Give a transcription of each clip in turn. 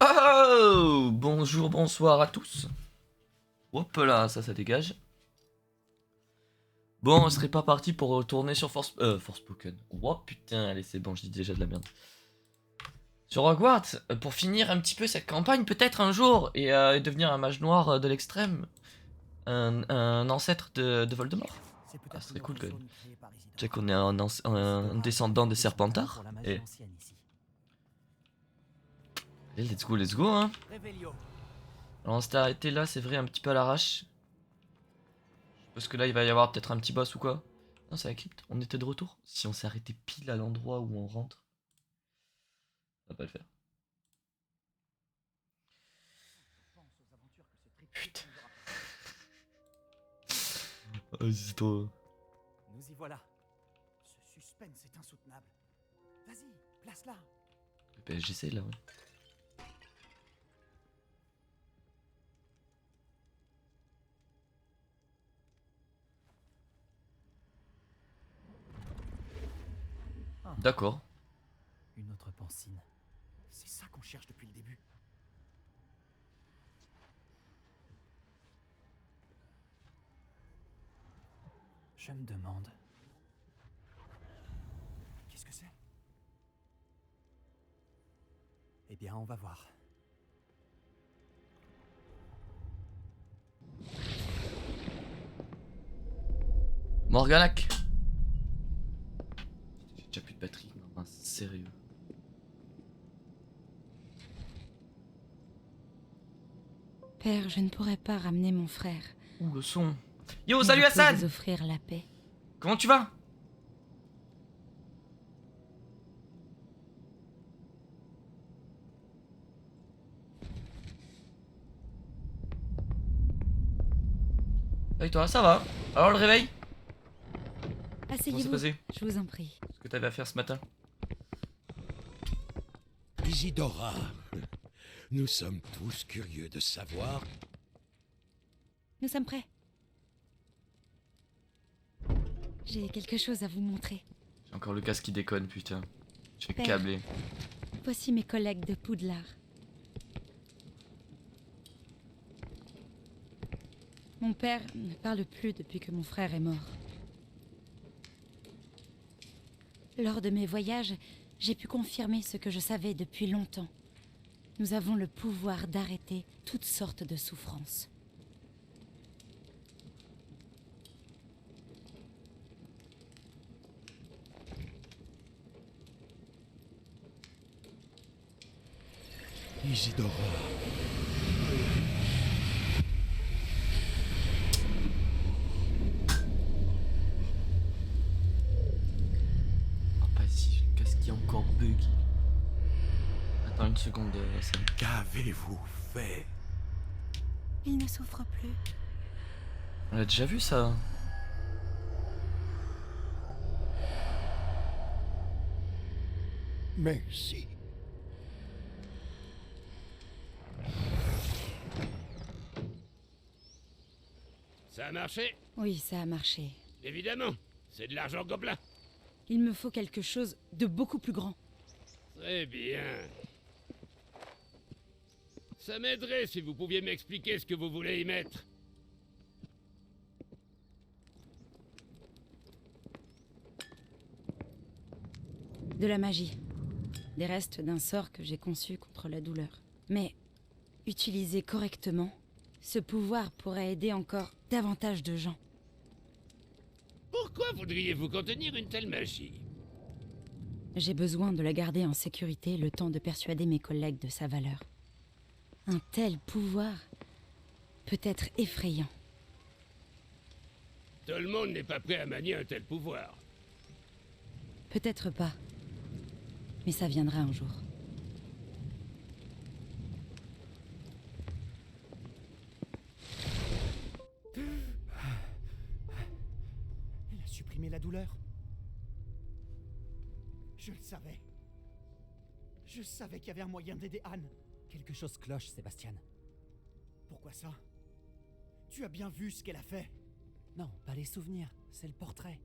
Oh, bonjour, bonsoir à tous. Hop là, ça dégage. Bon, on serait pas parti pour retourner sur Forspoken. Oh putain, allez, c'est bon, je dis déjà de la merde. Sur Hogwarts, pour finir un petit peu cette campagne, peut-être un jour, et devenir un mage noir de l'extrême. Un ancêtre de Voldemort. C'est Ah, peut-être ce une serait cool autre quand même. zone créée par Tu sais Isidora. qu'on est un Isidora est descendant des réputé cependant pour Serpentards. la magie Et ancienne ici. allez, let's go, hein. Revelio. Alors on s'était arrêté là, c'est vrai, un petit peu à l'arrache. Parce que là, il va y avoir peut-être un petit boss ou quoi. Non, c'est la crypte. On était de retour. Si on s'est arrêté pile à l'endroit où on rentre, ça va pas le faire. Pense aux aventures que ce Putain. triptyque nous aura fait. Vas-y, toi. Nous y voilà. Ce suspense est insoutenable. Vas-y, place-la. Le PSG, c'est là, ouais. Ah, D'accord. une autre pancine. C'est ça qu'on cherche depuis le début. Je me demande. Qu'est-ce que c'est? Eh bien, on va voir. Morganac. J'ai déjà plus de batterie. Non, mince, sérieux. Père, je ne pourrais pas ramener mon frère. Ouh, le son. Yo, Mais salut je peux Hassan. vous offrir la paix. Comment tu vas? Avec toi, ça va? Alors le réveil? Comment c'est Asseyez-vous, passé? je vous en prie. Ce que t'avais à faire ce matin? Isidora, nous sommes tous curieux de savoir. Nous sommes prêts. J'ai quelque chose à vous montrer. J'ai encore le casque qui déconne, putain. Je vais Père. câbler. Voici mes collègues de Poudlard. Mon père ne parle plus depuis que mon frère est mort. Lors de mes voyages, j'ai pu confirmer ce que je savais depuis longtemps. Nous avons le pouvoir d'arrêter toutes sortes de souffrances. Isidora, Ah, vas-y, le casque qui est encore buggy. Attends une seconde, Hassan. qu'avez-vous fait? Il ne souffre plus. On l'a déjà vu ça. Merci. Ça a marché? Oui, ça a marché. Évidemment. C'est de l'argent gobelin. Il me faut quelque chose de beaucoup plus grand. Très bien. Ça m'aiderait si vous pouviez m'expliquer ce que vous voulez y mettre. De la magie. Des restes d'un sort que j'ai conçu contre la douleur. Mais, utilisé correctement, ce pouvoir pourrait aider encore davantage de gens. Pourquoi voudriez-vous contenir une telle magie? J'ai besoin de la garder en sécurité le temps de persuader mes collègues de sa valeur. Un tel pouvoir peut être effrayant. Tout le monde n'est pas prêt à manier un tel pouvoir. Peut-être pas. Mais ça viendra un jour. Elle a supprimé la douleur. Je le savais. Je savais qu'il y avait un moyen d'aider Anne. Quelque chose cloche, Sébastien. Pourquoi ça? Tu as bien vu ce qu'elle a fait? Non, pas les souvenirs, c'est le portrait.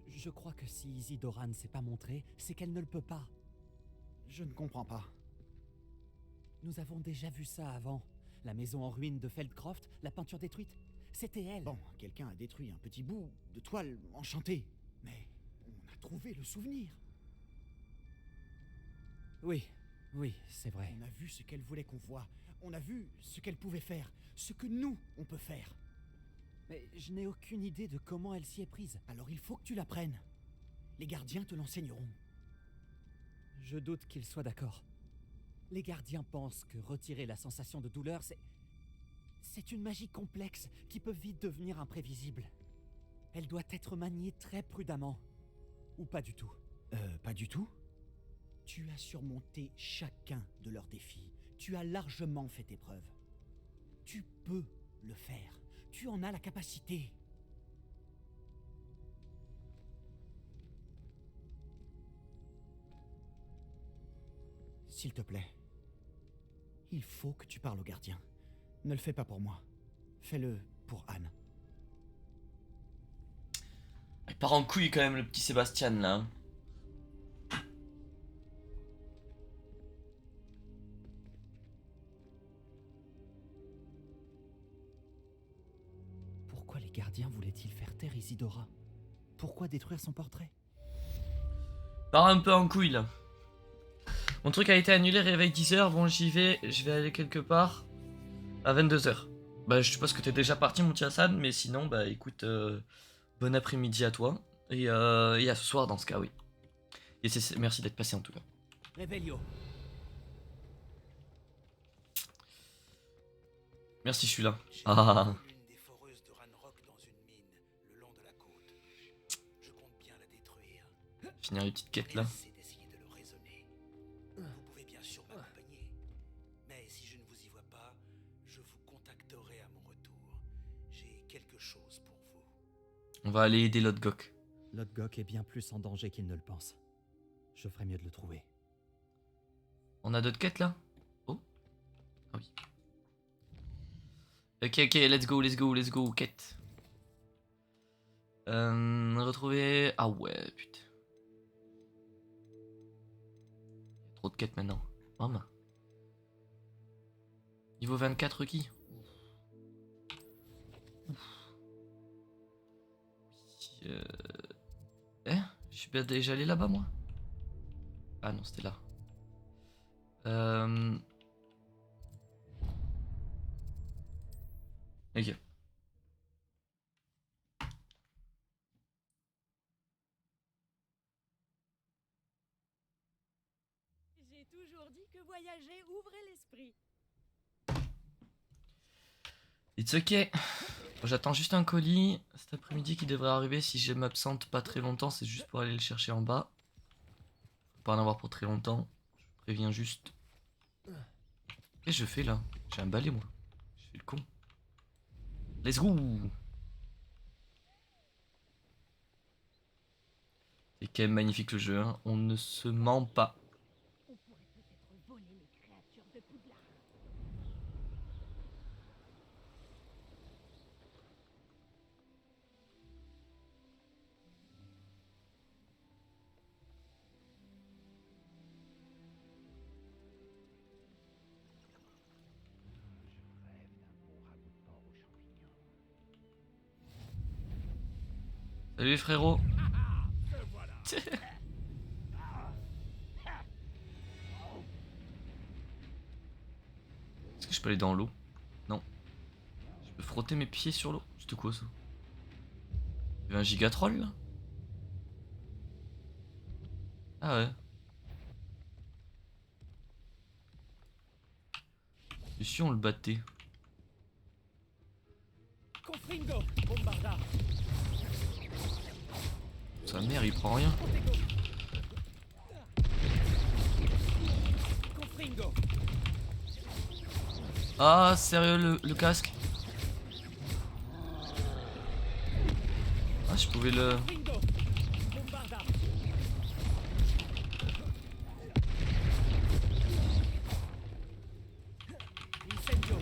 Je crois que si Isidora ne s'est pas montrée, c'est qu'elle ne le peut pas. Je ne comprends pas. Nous avons déjà vu ça avant. La maison en ruine de Feldcroft, la peinture détruite. C'était elle. Bon, quelqu'un a détruit un petit bout de toile enchantée. Mais on a trouvé le souvenir. Oui, c'est vrai. On a vu ce qu'elle voulait qu'on voie. On a vu ce qu'elle pouvait faire. Ce que nous, on peut faire. Mais je n'ai aucune idée de comment elle s'y est prise. Alors il faut que tu l'apprennes. Les gardiens te l'enseigneront. Je doute qu'ils soient d'accord. Les gardiens pensent que retirer la sensation de douleur, c'est une magie complexe qui peut vite devenir imprévisible. Elle doit être maniée très prudemment. Ou pas du tout. Pas du tout? Tu as surmonté chacun de leurs défis. Tu as largement fait tes preuves. Tu peux le faire. Tu en as la capacité. S'il te plaît, il faut que tu parles au gardien. Ne le fais pas pour moi. Fais-le pour Anne. Il part en couille quand même le petit Sébastien là. Pourquoi les gardiens voulaient-ils faire taire Isidora? Pourquoi détruire son portrait? Part un peu en couille là. Mon truc a été annulé, réveil 10h. Bon, j'y vais, je vais aller quelque part à 22h. Bah, je suppose que t'es déjà parti, mon petit Hassan, mais sinon, bah écoute, bon après-midi à toi. Et à ce soir dans ce cas, oui. Et merci d'être passé en tout cas. Réveillon. Merci, je suis là. Ah. Une des foreuses de Ranrock dans une mine, le long de la côte. Je compte bien la détruire. Finir les petites quêtes là. Essayez d'essayer de le raisonner. Vous pouvez bien sûr m'accompagner. Mais si je ne vous y vois pas, je vous contacterai à mon retour. J'ai quelque chose pour vous. On va aller aider Lodgok. Lodgok est bien plus en danger qu'il ne le pense. Je ferais mieux de le trouver. On a d'autres quêtes là? Oh. Ah oui. Ok, let's go, quête. Retrouver... Ah ouais, putain. Il y a trop de quêtes maintenant. Maman. Niveau 24 requis. Je suis bien déjà allé là-bas moi? Ah non, c'était là. Ok. J'ai toujours dit que voyager ouvrait l'esprit. It's ok. J'attends juste un colis cet après-midi qui devrait arriver si je m'absente pas très longtemps. C'est juste pour aller le chercher en bas. Faut pas en avoir pour très longtemps. Je préviens juste. Qu'est-ce que je fais là? J'ai un balai moi. Je fais le con. Let's go. C'est quand même magnifique le jeu, hein. On ne se ment pas. On pourrait peut-être voler les créatures de Poudlard. Salut frérot. Est-ce que je peux aller dans l'eau? Non. Je peux frotter mes pieds sur l'eau. C'était quoi ça? Il y avait un gigatroll là? Ah ouais. Et si on le battait? Confringo, Bombarda. Sa mère il prend rien. Confringo. Ah sérieux le casque? Ah je pouvais le... Confringo. Bombarda. Incendio.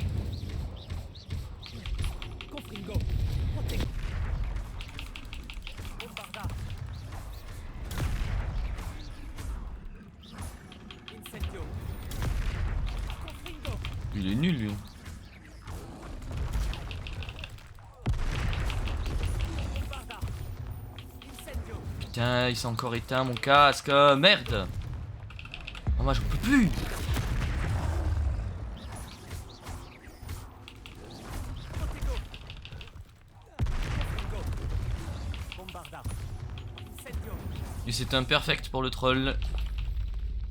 Confringo. Protego. Bombarda. Incendio. Confringo. Il est nul lui. Putain, il s'est encore éteint mon casque. Merde. Oh, moi j'en peux plus. Et c'est imperfect pour le troll.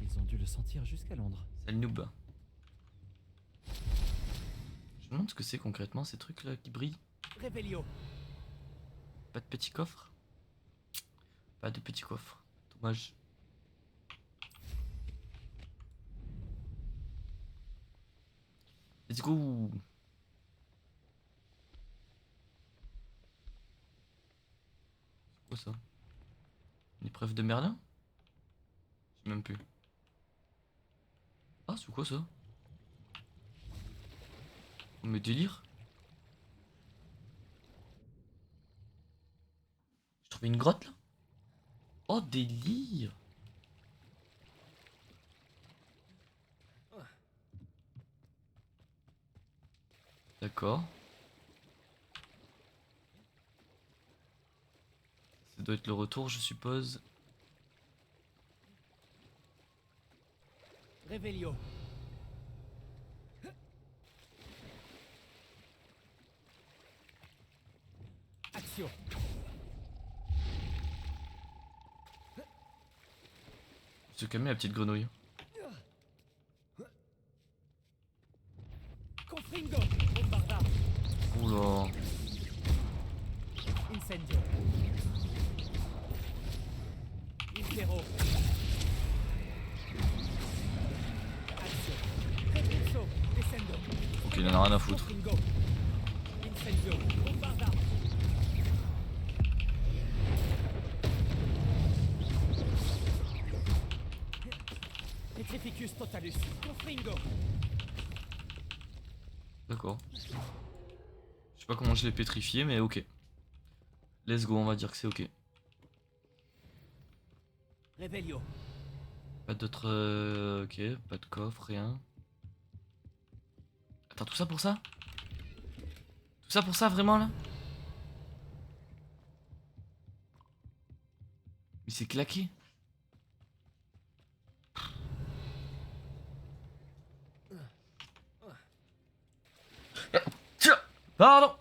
Ils ont dû le sentir jusqu'à Londres. C'est le noob. Je me demande ce que c'est concrètement ces trucs là qui brillent. Revelio. Pas de petit coffre. Pas de petit coffre. Dommage. Let's go. C'est quoi ça? Une épreuve de Merlin? Je sais même plus. Ah, c'est quoi ça? Oh, mais délire. J'ai trouvé une grotte là. Oh, délire. D'accord. Ça doit être le retour, je suppose. Revelio. Action. Se calmer la petite grenouille. Confringo. Bombarda. Oula. Incendio. Intero. Action. Repulso. Descendo. Ok, il en a rien à foutre. Confringo. Incendio. Bombarda. Petrificus totalus. Confringo. D'accord. Je sais pas comment je l'ai pétrifié, mais ok. Let's go, on va dire que c'est ok. Revelio. Pas d'autres... ok, pas de coffre, rien. Attends, tout ça pour ça? Tout ça pour ça, vraiment, là? Mais c'est claqué. Tiens, pardon.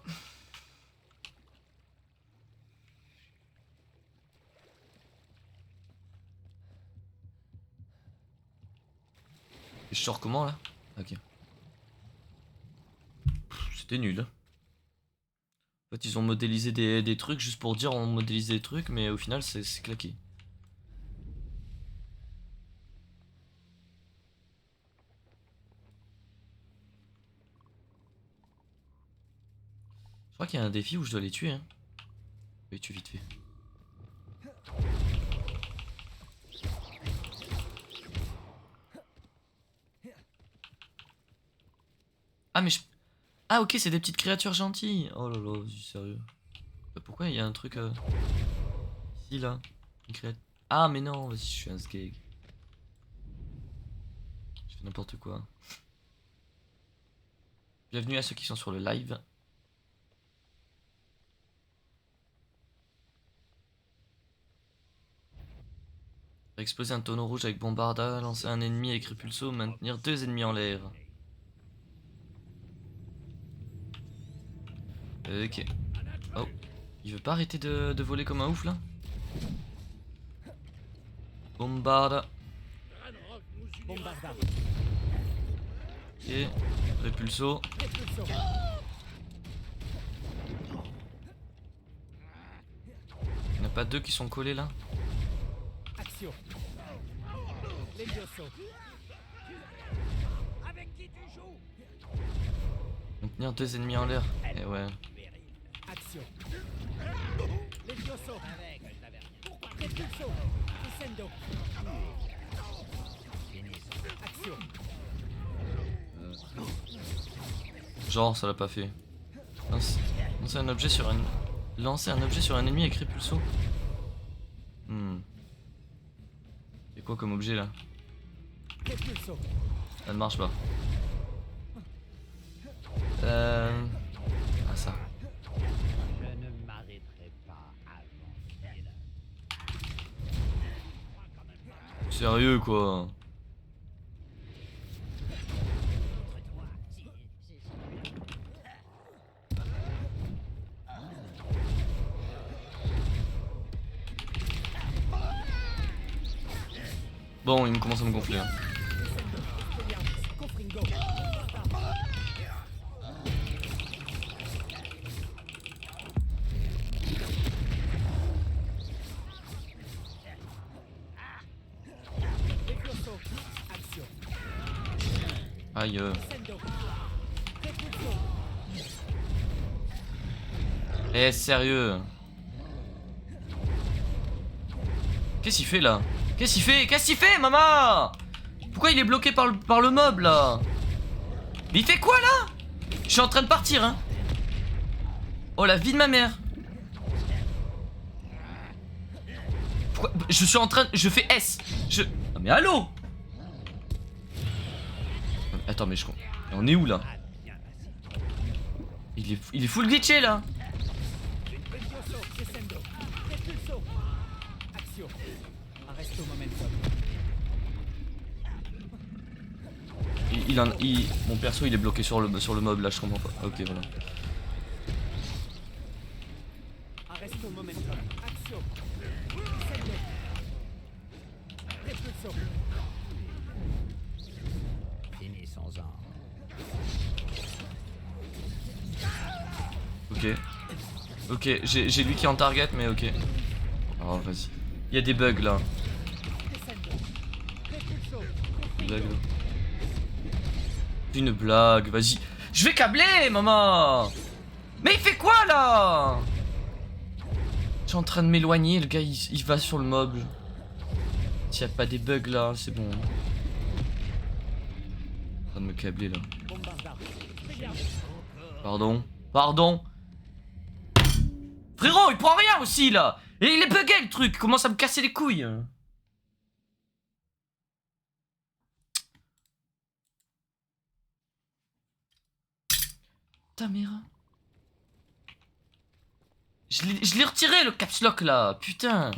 Et je sors comment là? Ok. C'était nul. En fait, ils ont modélisé des trucs juste pour dire on modélise des trucs, mais au final, c'est claqué. Je crois qu'il y a un défi où je dois les tuer. Hein. Je vais les tuer vite fait. Ah mais je... Ah ok, c'est des petites créatures gentilles. Oh là là, sérieux. Pourquoi il y a un truc ici là, une créature... Ah mais non, vas-y, je suis un sgeg. Je fais n'importe quoi. Bienvenue à ceux qui sont sur le live. Exploser un tonneau rouge avec bombarda, lancer un ennemi avec répulso, maintenir 2 ennemis en l'air. Ok. Oh. Il veut pas arrêter de voler comme un ouf là? Bombarda. Bombarda. Ok. Répulso. Repulso. Il n'y en a pas deux qui sont collés là? Action. Levioso. Avec qui tu joues? Maintenir 2 ennemis en l'air. Eh ouais. Action. Levioso. Repulso. Descendo. Action. Genre ça l'a pas fait. Lancer un objet sur un... Lancer un objet sur un ennemi avec répulso. C'est quoi comme objet là? Repulso. Ça ne marche pas. Ah ça. Je ne m'arrêterai pas avant qu'il. Sérieux quoi. Bon, il me commence à me gonfler. Hein. Aïe. Eh, sérieux. Qu'est-ce qu'il fait là? Qu'est-ce qu'il fait? Qu'est-ce qu'il fait, maman? Pourquoi il est bloqué par le mob là? Mais il fait quoi là? Je suis en train de partir, hein. Oh la vie de ma mère. Pourquoi? Je suis en train... Je fais S. Ah, mais allô? Attends, mais je... On est où là? Il est full glitché là. Mon perso il est bloqué sur le mob là, je comprends pas. Ok, voilà. Ok. Ok, j'ai lui qui est en target, mais ok. Oh, vas-y. Il y a des bugs là. Une blague, vas-y. Je vais câbler, maman. Mais il fait quoi là? Je suis en train de m'éloigner, le gars il va sur le mob. S'il n'y a pas des bugs là, c'est bon. En train de me câbler là. Pardon. Pardon. Frérot, il prend rien aussi là. Et il est bugué le truc, il commence à me casser les couilles. Ta mère. Je l'ai retiré le caps lock là, putain.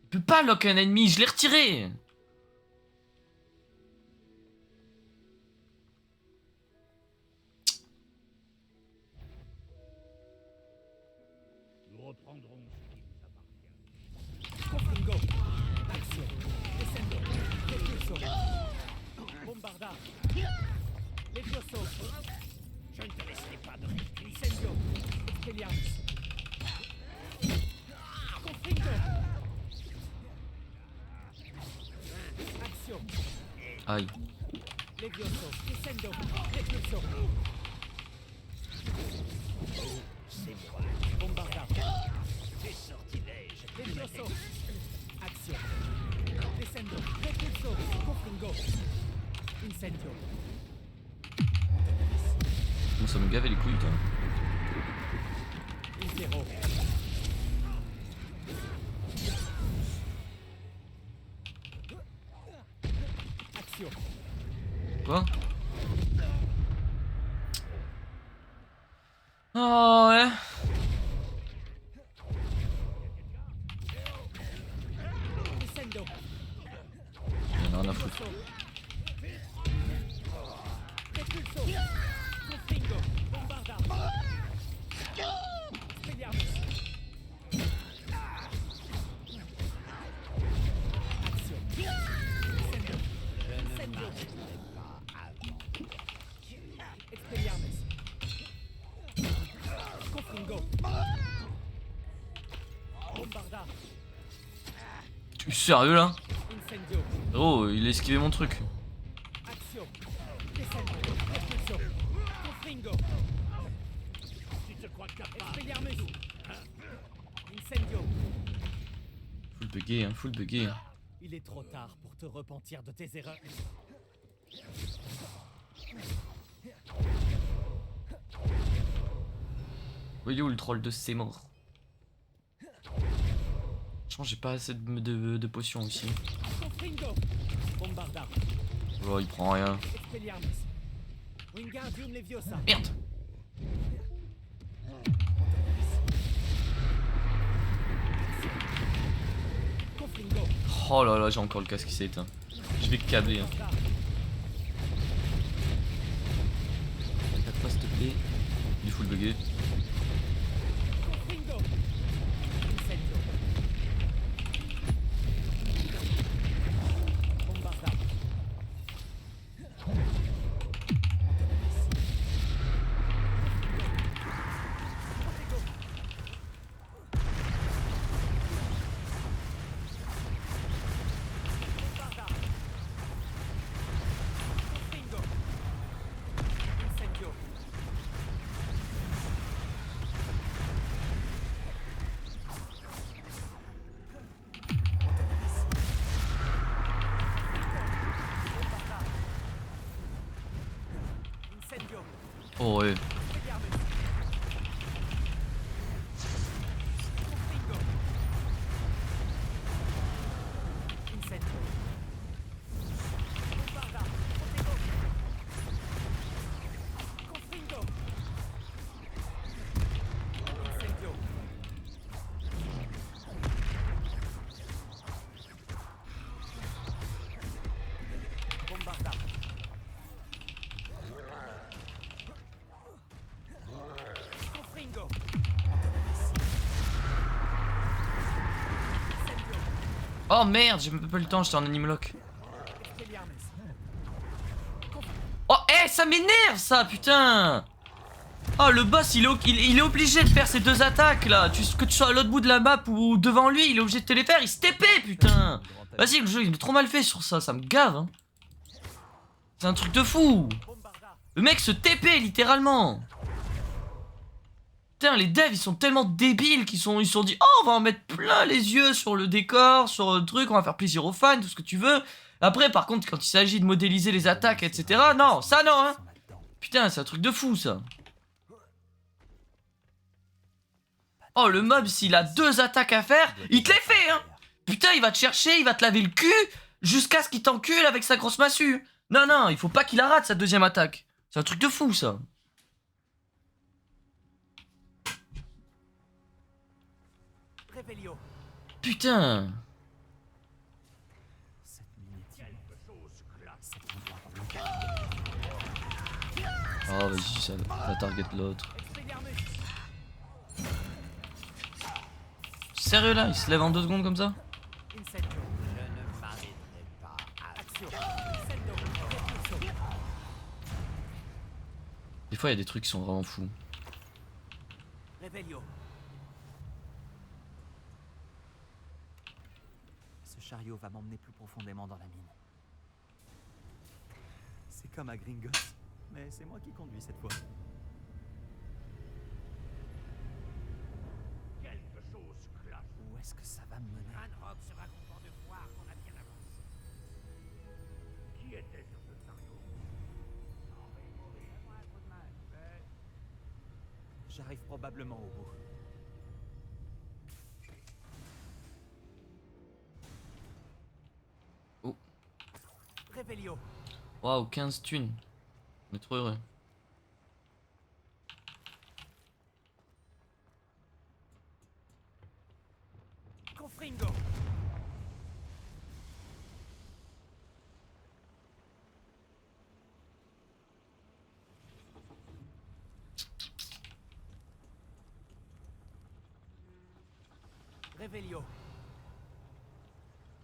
Il peut pas lock un ennemi, je l'ai retiré. Nous reprendrons ce qui nous appartient. Bombardard. Je ne te laisserai pas de répit. Incendio. Expelliarmus. Confringo. Action. Aïe. Levioso. Descendo. Repulso. C'est moi. Bombardard. Des sortilèges. Levioso. Action. Descendo. Repulso. Confringo. Incendio. Bon, ça me gave les couilles, toi. Intero. Action. Quoi? Oh ouais. Descendo. Y'en a rien à foutre. Repulso. Confringo. Bombardard. Expelliarmus. Action. Descendo. Incendio. Expelliarmus. Confringo. Bombardard. Tu es sérieux là? Incendio. Oh, il a esquivé mon truc. Action. Descendo. Repulso. Confringo. Tu te crois capable? Expelliarmus. Incendio. Full bugué, hein, full bugué. Il est trop tard pour te repentir de tes erreurs. Oui, où le troll de c'est mort. Je pense que j'ai pas assez de potions aussi. Confringo. Bombardard. Oh, il prend rien. Expelliarmus. Wingardium Leviosa. Merde. Confringo. Oh là là, j'ai encore le casque qui s'est éteint. Je vais câbler. Hein. T'inquiète pas, s'il te plaît. Il est full bugué. Confringo. Incendio. Bombarda. Confringo. Incendio. Incendio. Oh ouais. Expelliarmus. Confringo. Incendio. Bombarda. Protego. Confringo. Incendio. Bombarda. Confringo. Incendio. Oh merde, j'ai même pas eu le temps, j'étais en animlock. Expelliarmus. Oh, ça m'énerve ça, putain. Oh, le boss, il est obligé de faire ces deux attaques là. Que tu sois à l'autre bout de la map ou devant lui, il est obligé de te les faire. Il se TP, putain. Vas-y, le jeu il est trop mal fait sur ça, ça me gave. Hein. C'est un truc de fou. Bombarda. Le mec se TP littéralement. Putain, les devs ils sont tellement débiles qu'ils ils se sont dit, oh, on va en mettre plein les yeux sur le décor, sur le truc, on va faire plaisir aux fans, tout ce que tu veux. Après, par contre, quand il s'agit de modéliser les attaques, etc., non, ça non, hein. Putain, c'est un truc de fou ça. Oh, le mob, s'il a deux attaques à faire, il te les fait, hein. Putain, il va te chercher, il va te laver le cul, jusqu'à ce qu'il t'encule avec sa grosse massue. Non, non, il faut pas qu'il la rate sa deuxième attaque. C'est un truc de fou ça. Revelio. Putain. Oh, vas-y, ça target l'autre. Expelliarmus. Sérieux là, il se lève en 2 secondes comme ça? Incendio. Je ne m'arrêterai pas. Action. Incendio. Repulso. Des fois, il y a des trucs qui sont vraiment fous. Revelio. Ce chariot va m'emmener plus profondément dans la mine. C'est comme à Gringotts, mais c'est moi qui conduis cette fois. Quelque chose cloche. Où est-ce que ça va me mener? Ranrock sera content de voir qu'on a bien avancé. Qui était sur ce chariot? J'arrive probablement au bout. Oh. Revelio. Waouh, 15 thunes. On est trop heureux. Confringo. Revelio.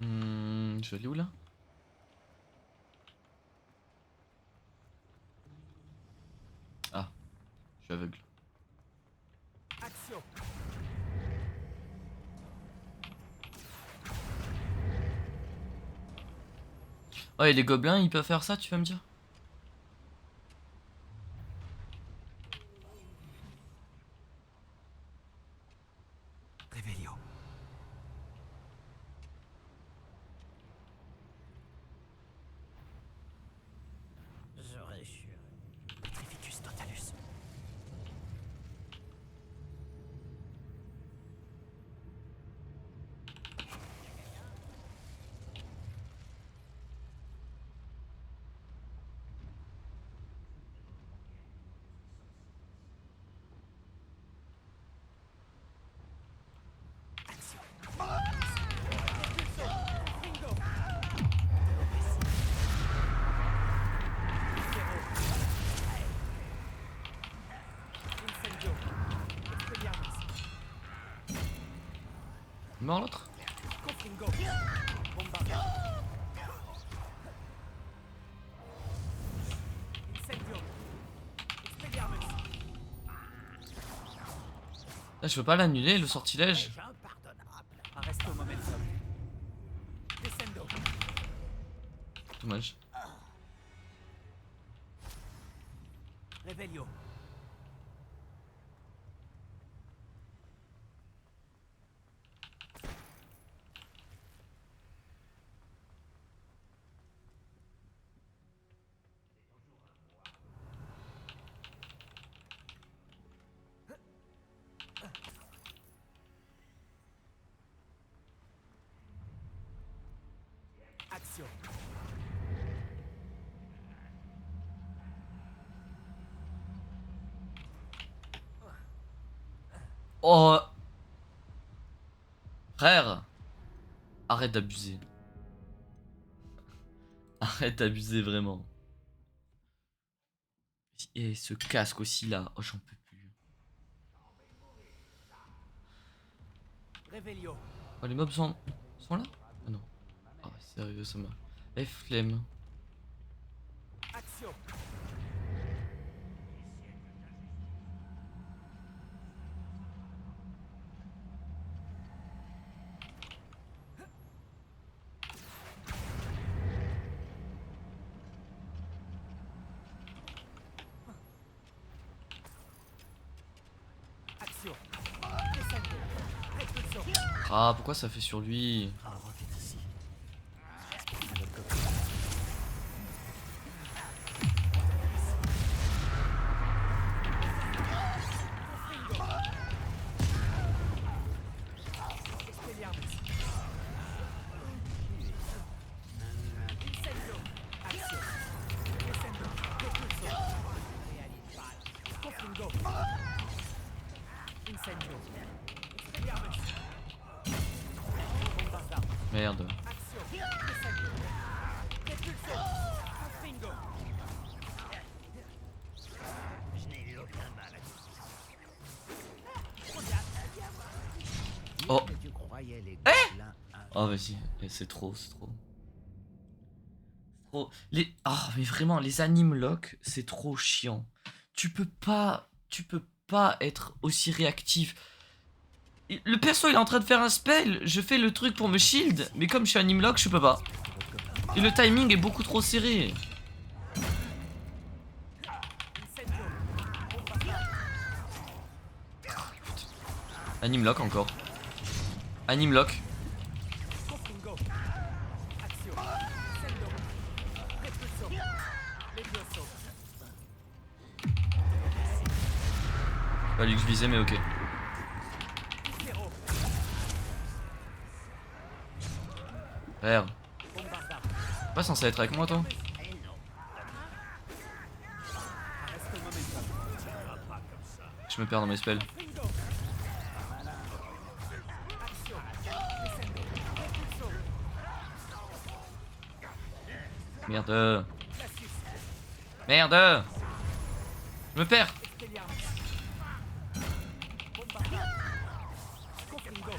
Je vais aller où là? Ah, je suis aveugle. Action. Oh, et les gobelins, ils peuvent faire ça, tu vas me dire? Revelio. J'aurais juré. Petrificus totalus. mort l'autre? Confringo. Bombarda. Incendio. Expelliarmus. Là, je peux pas l'annuler, le sortilège. Impardonnable. Arresto momentum. Descendo. Dommage. Revelio. Action. Oh. Frère. Arrête d'abuser. Arrête d'abuser vraiment. Et ce casque aussi là. Oh, j'en peux plus. Revelio. Oh, les mobs sont là? Ah non. Ah, sérieux, ça m'a. Eh, flemme. Action. Action. Descendo. Repulsion. Ah, pourquoi ça fait sur lui? Ah, reviens ici. Expelliarmus. Incendio. Action. Descendo. Repulsion. Confringo. Incendio. Expelliarmus. Bombarda. Merde. Action. Descendo. Repulsion. Confringo. Je n'ai eu aucun mal à Oh. que tu croyais les gobelins Oh, vas-y. Eh, c'est trop, c'est trop. Trop. Les. Ah, mais vraiment, les anime lock, c'est trop chiant. Tu peux pas être aussi réactif. Le perso il est en train de faire un spell, je fais le truc pour me shield, mais comme je suis anime lock, je peux pas. Et le timing est beaucoup trop serré. Incendio. Anime lock encore. Anime lock. Confringo. Action. Descendo. Repulsion. Levioso. Pas lui que je visais, mais ok. Zéro. Frère, Bombarda. t'es pas censé être avec moi toi? Arresto momentum. Je me perds dans mes spells. Confringo. Action. Descendo. Repulsion. Merde. Glacius. Merde. Je me perds. Expelliarmus. Bombarda. Confringo.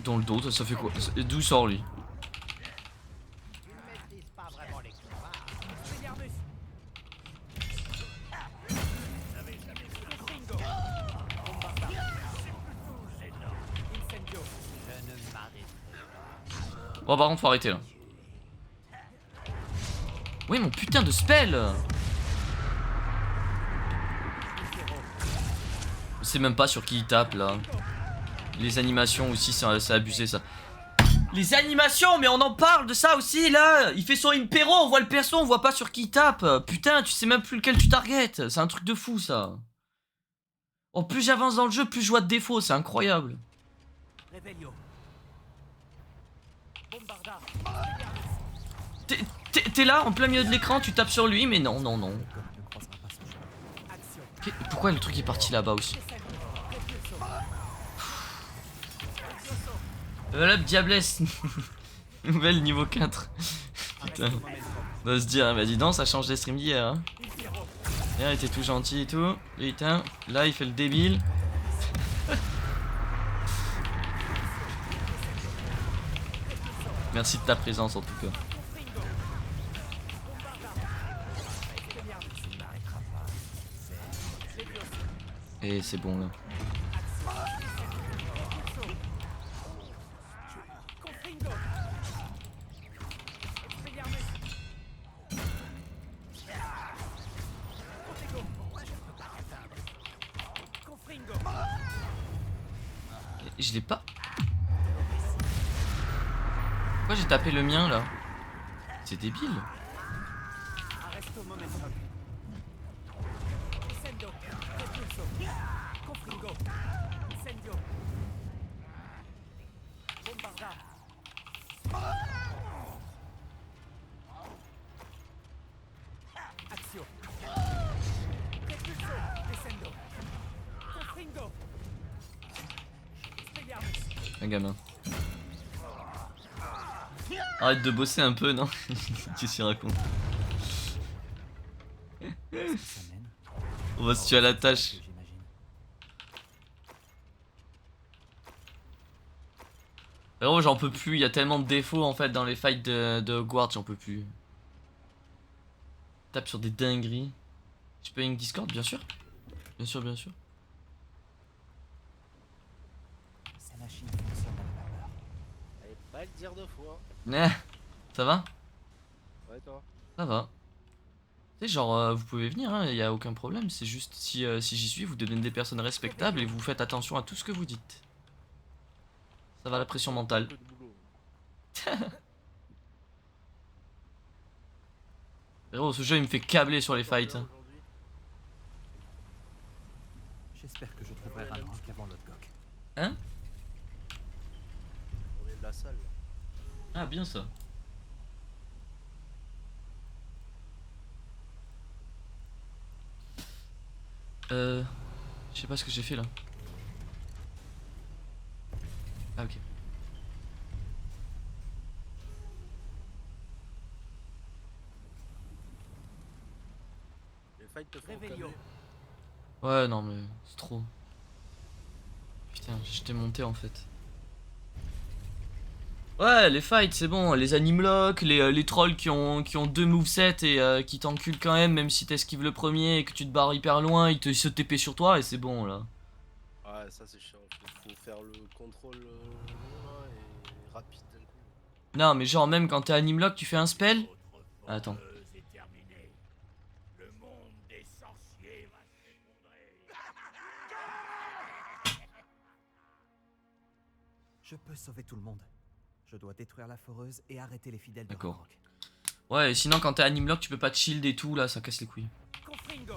Dans le dos, ça fait quoi? D'où il sort lui? Tu ne maîtrises pas vraiment les combats. Expelliarmus. Confringo. Bombarda. Incendio. Je ne m'arrête Bon, par contre, faut arrêter là. Oui, mon putain de spell! Je sais même pas sur qui il tape là. Les animations aussi, c'est abusé ça. Les animations, mais on en parle de ça aussi là. Il fait son impéro, on voit le perso, on voit pas sur qui il tape. Putain, tu sais même plus lequel tu targetes. C'est un truc de fou ça. Oh, plus j'avance dans le jeu, plus je vois de défauts, c'est incroyable. Revelio. Bombarda. T'es là, en plein milieu de l'écran, tu tapes sur lui, mais non, non, non. Action. Pourquoi le truc est parti là-bas aussi? Voilà, Diablesse. Nouvelle niveau 4. Putain. On doit se dire, hein, bah dis donc, ça change des streams d'hier. Hein. Hier, il était tout gentil et tout. Putain, là, il fait le débile. Merci de ta présence en tout cas. Et c'est bon là. Je l'ai pas. Pourquoi j'ai tapé le mien là? C'est débile. Un gamin. Arrête de bosser un peu, non? Qu'est-ce qu'il raconte? On va se tuer à la tâche. Frérot, j'en peux plus, il y a tellement de défauts en fait dans les fights de Hogwarts, j'en peux plus. Tape sur des dingueries. Je peux une Discord, bien sûr. Bien sûr, bien sûr. Ces machines fonctionnent à la vapeur. Allez, pas le dire deux fois. Ça va? Ouais, toi. Ça va. Tu sais, genre, vous pouvez venir, hein, y a aucun problème. C'est juste si j'y suis, vous devenez des personnes respectables et vous faites attention à tout ce que vous dites. Ça va la pression mentale. Peu de boulot. Frérot, ce jeu il me fait câbler sur les fights. Hein. Aujourd'hui, J'espère que je trouverai Ranrock avant Lodgok. Hein? on est de la salle. Ah, bien ça. Je sais pas ce que j'ai fait là. Ah, ok. Les fights te font Réveillon. calmer. Ouais, non, mais c'est trop. Putain, j'étais monté en fait. Ouais, les fights, c'est bon. Les animlocks, les trolls qui ont deux movesets et qui t'enculent quand même si t'esquives le premier et que tu te barres hyper loin, ils se TP sur toi et c'est bon là. Ouais, ça c'est chiant. Faut faire le contrôle long, là, et rapide d'un coup. Non, mais genre, même quand t'es animlock, tu fais un spell. Attends. est terminé. Le monde des sorciers va s'effondrer. Je peux sauver tout le monde. Je dois détruire la foreuse et arrêter les fidèles de D'accord. Ranrock. Ouais, et sinon, quand t'es animlock, tu peux pas te shield et tout là, ça casse les couilles. Confringo.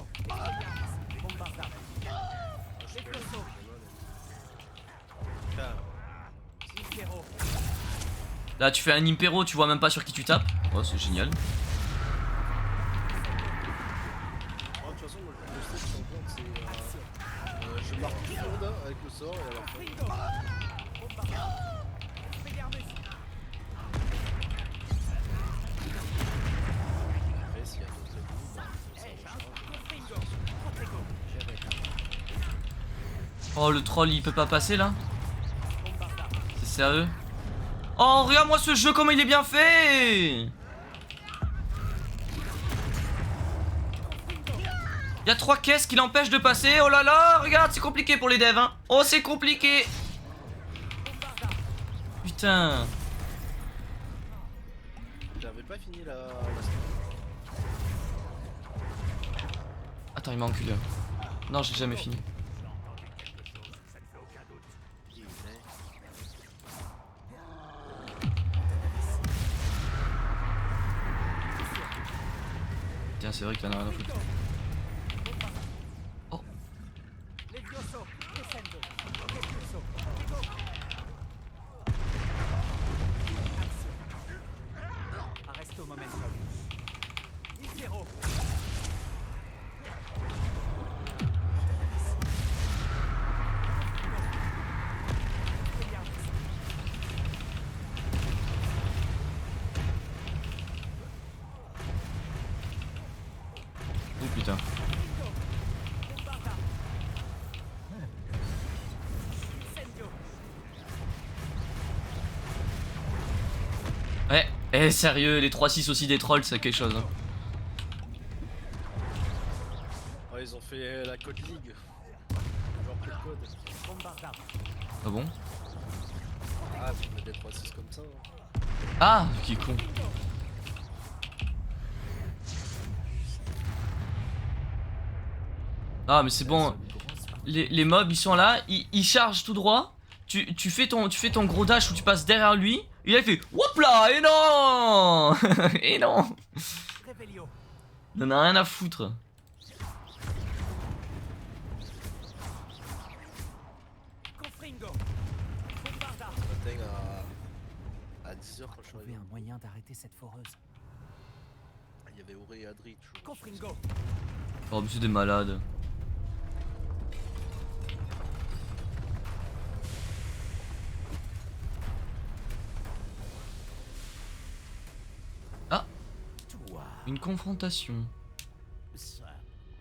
Là, tu fais un impéro, tu vois même pas sur qui tu tapes. Oh, c'est génial. Oh, de toute façon, le step qui compte, c'est. Je marque tout le monde avec le sort et à la fin. Après, s'il y a d'autres ennemis, bah, Oh, le troll, il peut pas passer là? C'est sérieux? Oh, regarde-moi ce jeu, comment il est bien fait! Il y a 3 caisses qui l'empêchent de passer. Oh là là, regarde, c'est compliqué pour les devs, hein. Oh, c'est compliqué. Putain. J'avais pas fini la Attends, il m'a enculé. Non, j'ai jamais fini. Tiens, c'est vrai qu'il en a rien à foutre. Oh. Arresto momentum. Zero. Oh putain. Eh sérieux, les 3-6 aussi des trolls, c'est quelque chose. Hein. Ouais, ils ont fait la Code League. Genre Code. Ah bon? Ah, tu mets des 3-6 comme ça. Hein. Ah, qui con. Ah mais c'est bon. Les mobs ils sont là, ils chargent tout droit. Tu fais ton gros dash où tu passes derrière lui. Et là il fait Whoop là. Et non. Et non. Il en a rien à foutre. Matin à 10h quand je suis arrivé. Un moyen d'arrêter cette foreuse. Il y avait Auré et Adri. Oh mais c'est des malades. Ah. Une confrontation. Ça,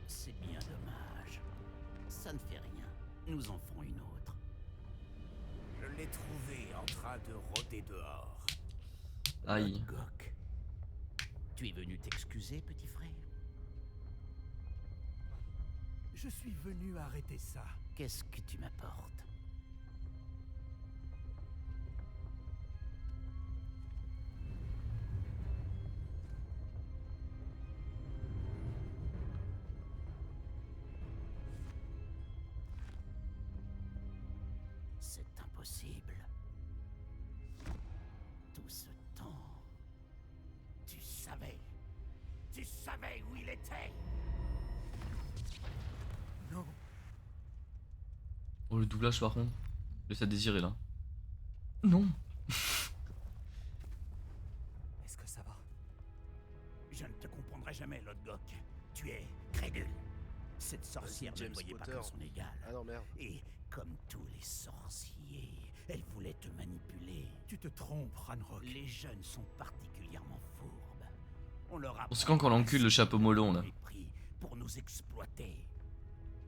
c'est bien dommage. Ça ne fait rien. Nous en ferons une autre. Je l'ai trouvé en train de rôder dehors. Aïe. Gok. Tu es venu t'excuser, petit frère? Je suis venu arrêter ça. Qu'est-ce que tu m'apportes? C'est impossible. Tout ce temps, tu savais où il était. Non. Oh le doublage par contre. Laisse à désirer là. Non. Est-ce que ça va? Je ne te comprendrai jamais, Lodgok. Tu es crédule. Cette sorcière ne James me voyait pas Potter. comme son égal. Ah non, merde. Et comme tous les sorciers, elle voulait te manipuler. Tu te trompes, Ranrock. Les jeunes sont particulièrement fourbes. On leur a C'est quand qu'on l'encule le chapeau molon là. pour nous exploiter.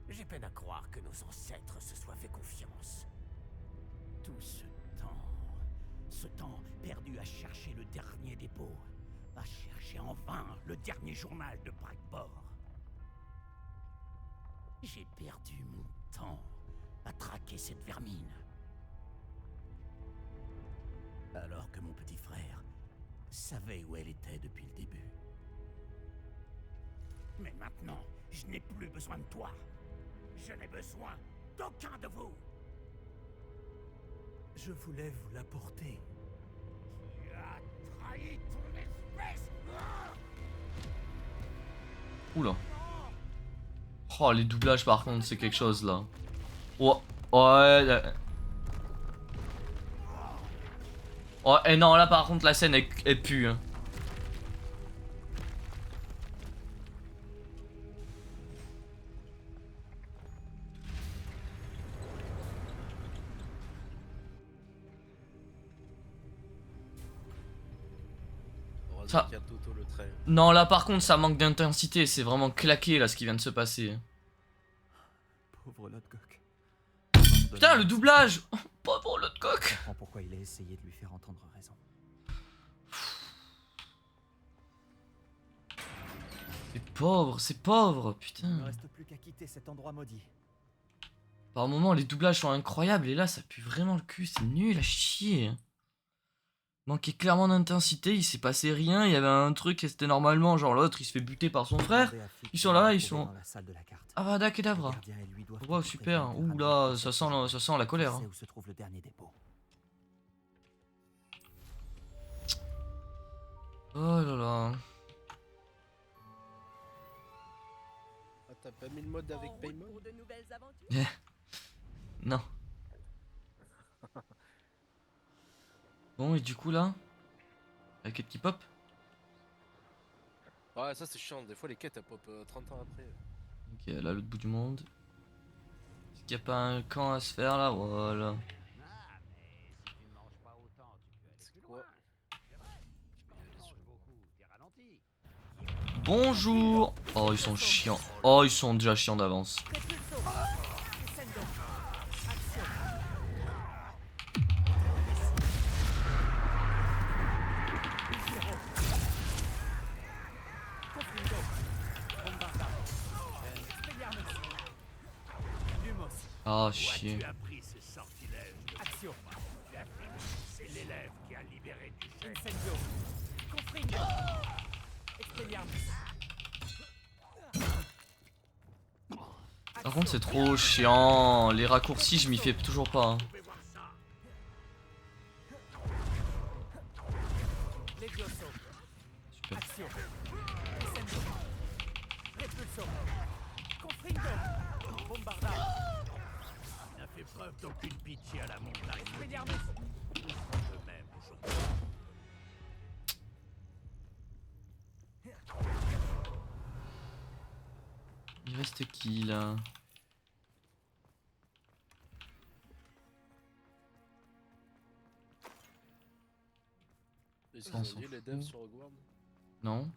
J'ai peine à croire que nos ancêtres se soient fait confiance. Tout ce temps perdu à chercher le dernier dépôt, à chercher en vain le dernier journal de Brackbord. J'ai perdu mon temps à traquer cette vermine. Alors que mon petit frère savait où elle était depuis le début. Mais maintenant, je n'ai plus besoin de toi. Je n'ai besoin d'aucun de vous. Je voulais vous l'apporter. Tu as trahi ton espèce. Oula. Oh les doublages par contre c'est quelque chose là. Oh, ouais. Oh et non là par contre la scène elle pue. Hein. Heureusement Ça- qu'il y a Toto le train. Non là par contre ça manque d'intensité, c'est vraiment claqué là ce qui vient de se passer. Pauvre Lodgok. Putain le doublage. Pauvre l'autre coq. Je comprends pourquoi il a essayé de lui faire entendre raison. C'est pauvre, Il ne putain. reste plus qu'à quitter cet endroit maudit. Par moments les doublages sont incroyables et là ça pue vraiment le cul, c'est nul à chier. Manquait clairement d'intensité, il s'est passé rien, il y avait un truc et c'était normalement genre l'autre il se fait buter par son frère. Ils sont là, ils sont... Dans la salle de la carte. Avada Le Kedavra. gardien et lui doivent Wow être super, prévenus ouh de là Ranrock. ça sent la colère. Il Hein. sait où se trouve le dernier dépôt. Oh là là. Ah, t'as pas mis le mode avec Paymon? Pour de nouvelles aventures. Non. Bon et du coup là la quête qui pop. Ouais, ça c'est chiant. Des fois les quêtes elles pop 30 ans après. Ok là l'autre bout du monde. Est-ce qu'il n'y a pas un camp à se faire là? Voilà. Ah, mais si tu ne manges pas autant, tu peux aller C'est plus quoi? loin. C'est vrai, quand tu manges beaucoup, t'es ralenti. Bonjour. Oh ils sont chiants. Oh ils sont déjà chiants d'avance. Faites le saut. Descendo. Action. Ah, Où chier. as-tu appris ce sortilège de Action. C'est l'élève qui a libéré du chef. Incendio. Confringo. Expelliarmus. Par contre, c'est trop chiant. Les raccourcis, je m'y fais toujours pas. Hein. Pouvez voir ça. Levioso. Super. Action. Incendio. Repulso. Confringo. Bombarda. N'a fait preuve d'aucune pitié à la montagne. Expelliarmus. Eux-mêmes aujourd'hui. Il reste qui là? Est-ce On qu'ils s'en ont dit les fout. devs sur Hogwarts? Non?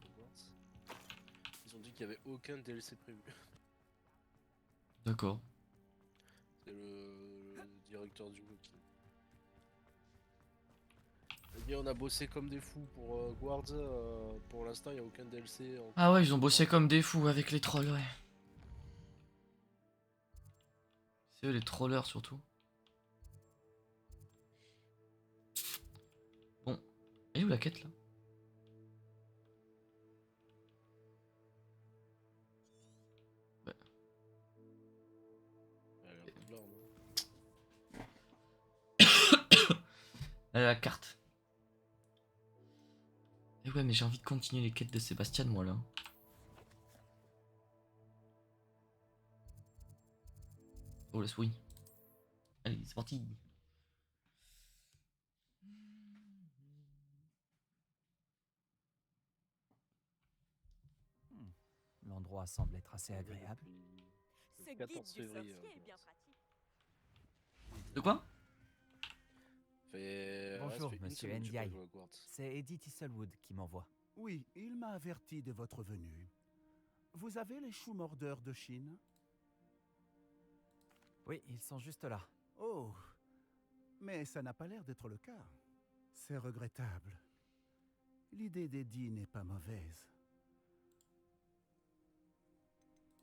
Ils ont dit qu'il y avait aucun DLC prévu. D'accord. C'est le directeur du jeu qui. Il dit on a bossé comme des fous pour Hogwarts. Pour l'instant, il n'y a aucun DLC. Ah ouais, ils ont bossé comme des fous avec les trolls, ouais. C'est eux les trollers surtout. Bon. Elle est où la quête là? Ouais. Elle est un peu là, non. La carte. Et ouais, mais j'ai envie de continuer les quêtes de Sébastien, moi là. Oh, laisse oui. Allez, c'est parti. L'endroit semble être assez agréable. Ce guide 14 du février. sorcier est bien pratique. De quoi? Bonjour, ça fait une monsieur semaine que j'ai pas Ndiaye. joué à Hogwarts. C'est Eddie Thistlewood qui m'envoie. Oui, il m'a averti de votre venue. Vous avez les choux mordeurs de Chine? Oui, ils sont juste là. Oh, mais ça n'a pas l'air d'être le cas. C'est regrettable. L'idée d'Eddie n'est pas mauvaise.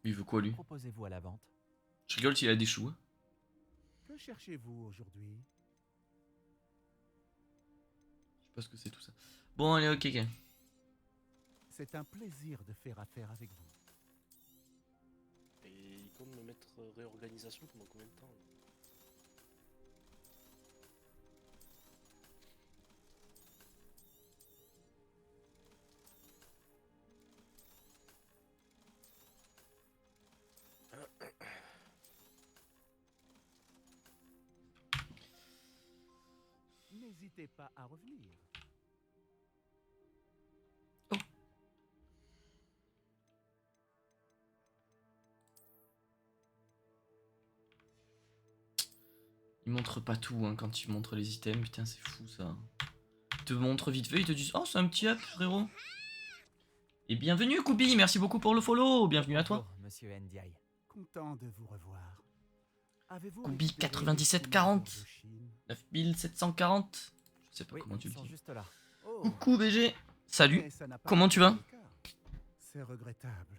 Il veut quoi lui? Proposez-vous à la vente? Je rigole s'il a des choux. Hein. Que cherchez-vous aujourd'hui? Je sais pas ce que c'est tout ça. Bon, allez, ok, ok. C'est un plaisir de faire affaire avec vous. Et il compte me mettre réorganisation pendant combien de temps? N'hésitez pas à revenir. Il montre pas tout hein, quand il montre les items. Putain, c'est fou ça. Il te montre vite fait, il te dit oh, c'est un petit up, frérot. Et bienvenue, Koubi. Merci beaucoup pour le follow. Bienvenue à toi. Bonjour, monsieur Ndiaye. Content de vous revoir. Avez-vous Koubi récupéré les 9740. choux mordeurs de Chine? 9740. Je sais pas Oui, comment tu ils le sont dis. juste là. Oh, Coucou BG. Salut. mais ça n'a pas Comment l'air tu vas? d'être le cas. C'est regrettable.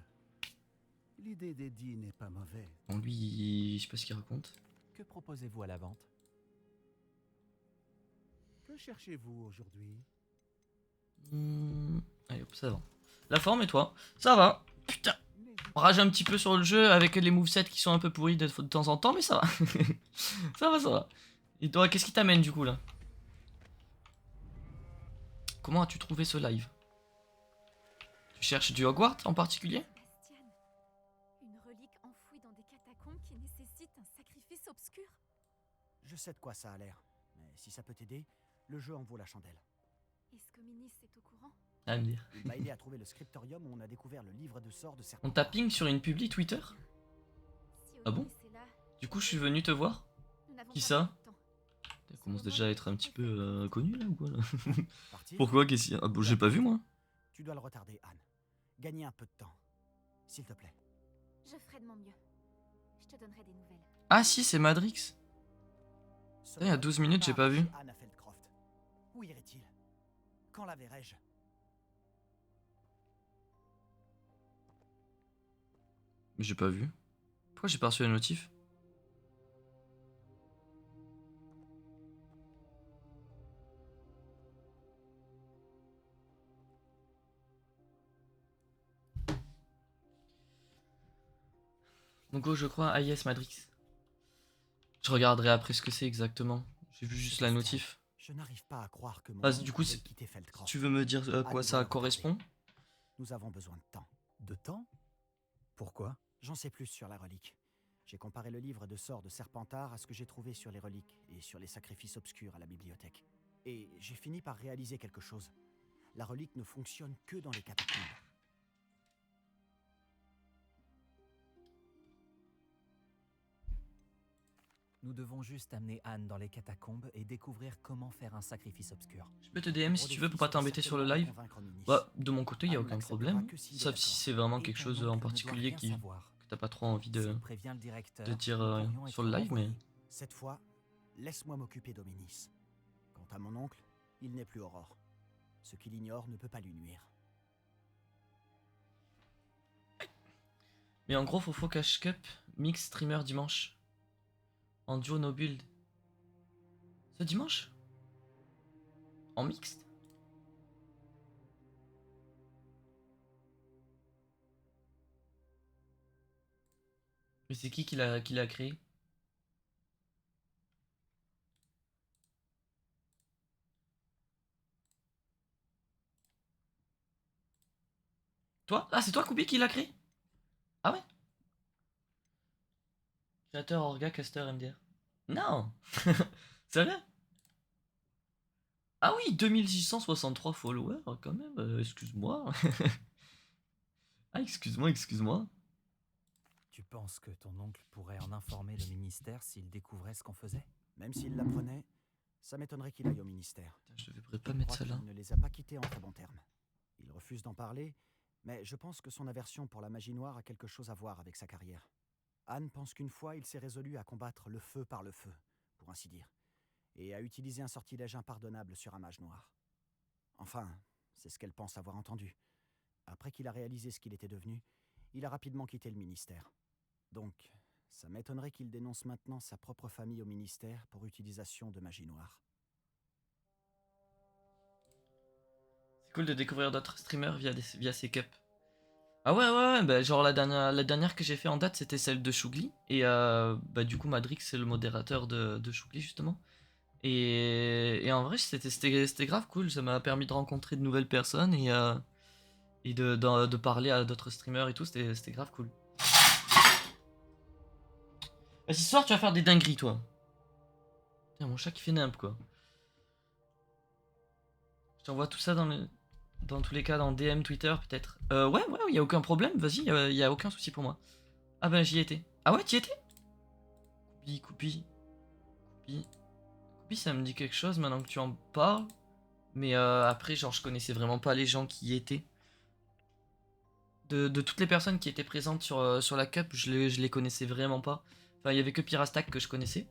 L'idée d'Eddie n'est pas mauvaise. Bon, lui, je sais pas ce qu'il raconte. Que proposez-vous à la vente? Que cherchez-vous aujourd'hui? Allez hop, ça va. La forme et toi? Ça va. Putain. On rage un petit peu sur le jeu avec les movesets qui sont un peu pourris de temps en temps, mais ça va. Ça va, ça va. Et toi, qu'est-ce qui t'amène du coup là? Comment as-tu trouvé ce live? Tu cherches du Hogwarts en particulier? Bastian, une relique enfouie dans des catacombes qui nécessite un sacrifice obscur. Je sais de quoi ça a l'air. Mais si ça peut t'aider, le jeu en vaut la chandelle. Est-ce que Minis est au courant? À me dire. Il m'a aidé à trouver le scriptorium où on a découvert le livre de sorts de certains. On tapping sur une publi Twitter? Si Ah bon? Ominis est là, Du coup, je suis venu te voir. nous n'avons Qui pas ça? beaucoup de temps. Elle commence déjà à être un petit peu connu là ou quoi là? Parti? Pourquoi? Qu'est-ce qu'il y a? Ah bon, j'ai pas vu moi. Tu dois le retarder, Anne. Gagner un peu de temps. S'il te plaît. Je ferai de mon mieux. Je te donnerai des nouvelles. Ah si, c'est Madrix. Il y a 12 minutes, j'ai pas vu. Anne à Feldcroft. Où irait-il? Quand la verrai-je? Mais j'ai pas vu. Pourquoi j'ai pas reçu la notif? Congo, je crois. Ah yes, Madrix. Je regarderai après ce que c'est exactement. J'ai vu juste la notif. Je n'arrive pas à croire que mon Ah, oncle du coup, veuille si quitter Feldcroft. tu veux me dire à quoi Anne ça doit le correspond? retarder. Nous avons besoin de temps. De temps? Pourquoi? J'en sais plus sur la relique. J'ai comparé le livre de sorts de Serpentard à ce que j'ai trouvé sur les reliques et sur les sacrifices obscurs à la bibliothèque. Et j'ai fini par réaliser quelque chose. La relique ne fonctionne que dans les catacombes. Nous devons juste amener Anne dans les catacombes et découvrir comment faire un sacrifice obscur. Je peux te DM si tu veux pour pas t'embêter sur le live. Bah, de mon côté, il y a aucun problème. Sauf si c'est vraiment quelque chose en particulier que t'as pas trop envie de dire sur le live, mais... Cette fois, laisse-moi m'occuper d'Ominis. Quant à mon oncle, il n'est plus Aurore. Ce qu'il ignore ne peut pas lui nuire. Mais en gros, Fofo Cash Cup, mix streamer dimanche. En duo no build. Ce dimanche? En mixte? Mais c'est qui l'a créé? Toi? Ah, c'est toi, Koubi, qui l'a créé? Ah ouais? Créateur, Orga, Caster, MDR. Non. Sérieux? Ah oui, 2663 followers, quand même, excuse-moi. Ah, excuse-moi. Tu penses que ton oncle pourrait en informer le ministère s'il découvrait ce qu'on faisait? Même s'il l'apprenait, ça m'étonnerait qu'il aille au ministère. Je devrais pas mettre ça là. Il ne les a pas quittés en très bons termes. Il refuse d'en parler, mais je pense que son aversion pour la magie noire a quelque chose à voir avec sa carrière. Anne pense qu'une fois, il s'est résolu à combattre le feu par le feu, pour ainsi dire, et à utiliser un sortilège impardonnable sur un mage noir. Enfin, c'est ce qu'elle pense avoir entendu. Après qu'il a réalisé ce qu'il était devenu, il a rapidement quitté le ministère. Donc, ça m'étonnerait qu'il dénonce maintenant sa propre famille au ministère pour utilisation de magie noire. C'est cool de découvrir d'autres streamers via ces cups. Ah ouais, bah genre la dernière que j'ai fait en date, c'était celle de Chougli. Et bah du coup, Madrix, c'est le modérateur de Chougli, justement. Et en vrai, c'était grave cool. Ça m'a permis de rencontrer de nouvelles personnes et de parler à d'autres streamers et tout. C'était grave cool. Bah, ce soir, tu vas faire des dingueries, toi. Putain, mon chat qui fait nimp, quoi. Je t'envoie tout ça dans tous les cas, dans DM, Twitter, peut-être. Ouais, y a aucun problème, vas-y, y a aucun souci pour moi. Ah ben, j'y étais. Ah ouais, t'y étais? Coupi, ça me dit quelque chose maintenant que tu en parles. Mais après, genre, je connaissais vraiment pas les gens qui y étaient. De toutes les personnes qui étaient présentes sur la cup, je les connaissais vraiment pas. Enfin, il y avait que Pyrastack que je connaissais.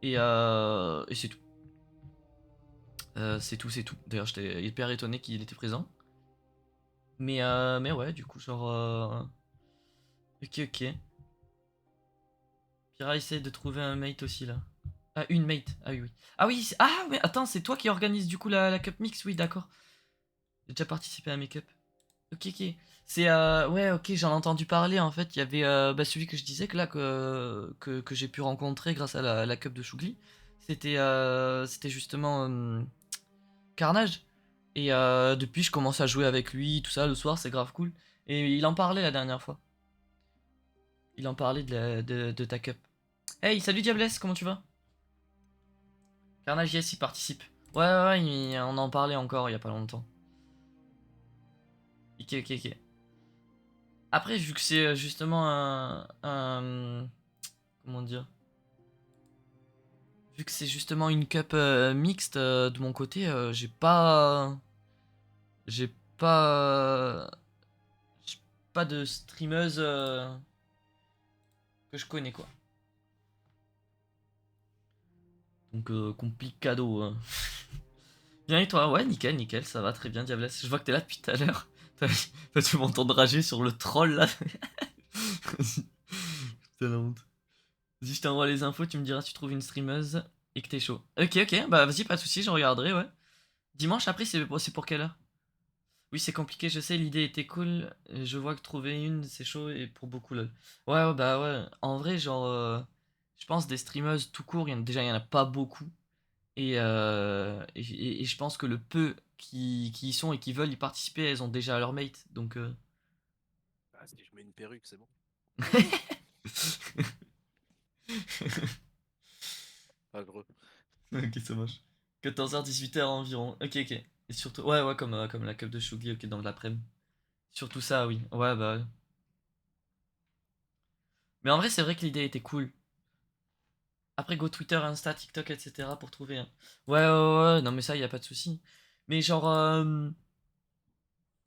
Et c'est tout. C'est tout. D'ailleurs, j'étais hyper étonné qu'il était présent. Mais ouais, du coup, genre... Ok. Pyra essaie de trouver un mate aussi, là. Ah, une mate. Ah oui. Ah oui, mais attends, c'est toi qui organise du coup la cup mix? Oui, d'accord. J'ai déjà participé à mes cups. Ok. C'est... ouais, ok, j'en ai entendu parler, en fait. Il y avait celui que je disais que là, que j'ai pu rencontrer grâce à la cup de Chougli. C'était justement... Carnage. Et depuis, je commence à jouer avec lui, tout ça, le soir, c'est grave cool. Et il en parlait la dernière fois. Il en parlait de ta cup. Hey, salut Diablesse, comment tu vas? Carnage, yes, il participe. Ouais, on en parlait encore il y a pas longtemps. Ok. Après, vu que c'est justement un... Comment dire? Vu que c'est justement une cup mixte de mon côté, j'ai pas de streameuse que je connais, quoi. Donc complicado. Hein. Bien et toi? Ouais, nickel, ça va très bien, Diablesse. Je vois que t'es là depuis tout à l'heure. T'as tu m'entends rager sur le troll là. Putain la honte. Vas-y, je t'envoie les infos, tu me diras si tu trouves une streameuse et que t'es chaud. Ok, bah vas-y, pas de soucis, je regarderai, ouais. Dimanche après, c'est pour quelle heure? Oui, c'est compliqué, je sais, l'idée était cool. Je vois que trouver une, c'est chaud et pour beaucoup, lol. Ouais, bah ouais. En vrai, genre, je pense des streameuses tout court, déjà, il y en a pas beaucoup. Et je pense que le peu qui y sont et qui veulent y participer, elles ont déjà leur mate. Donc, Ah, si je mets une perruque, c'est bon. Pas gros. Ok, ça marche. 14h, 18h environ. Ok, ok. Et surtout, ouais, comme la cup de Shugi, ok, dans l'après-midi. Surtout ça, oui. Ouais, bah ouais. Mais en vrai, c'est vrai que l'idée était cool. Après, go Twitter, Insta, TikTok, etc. pour trouver. Ouais, non, mais ça, y a pas de souci. Mais genre,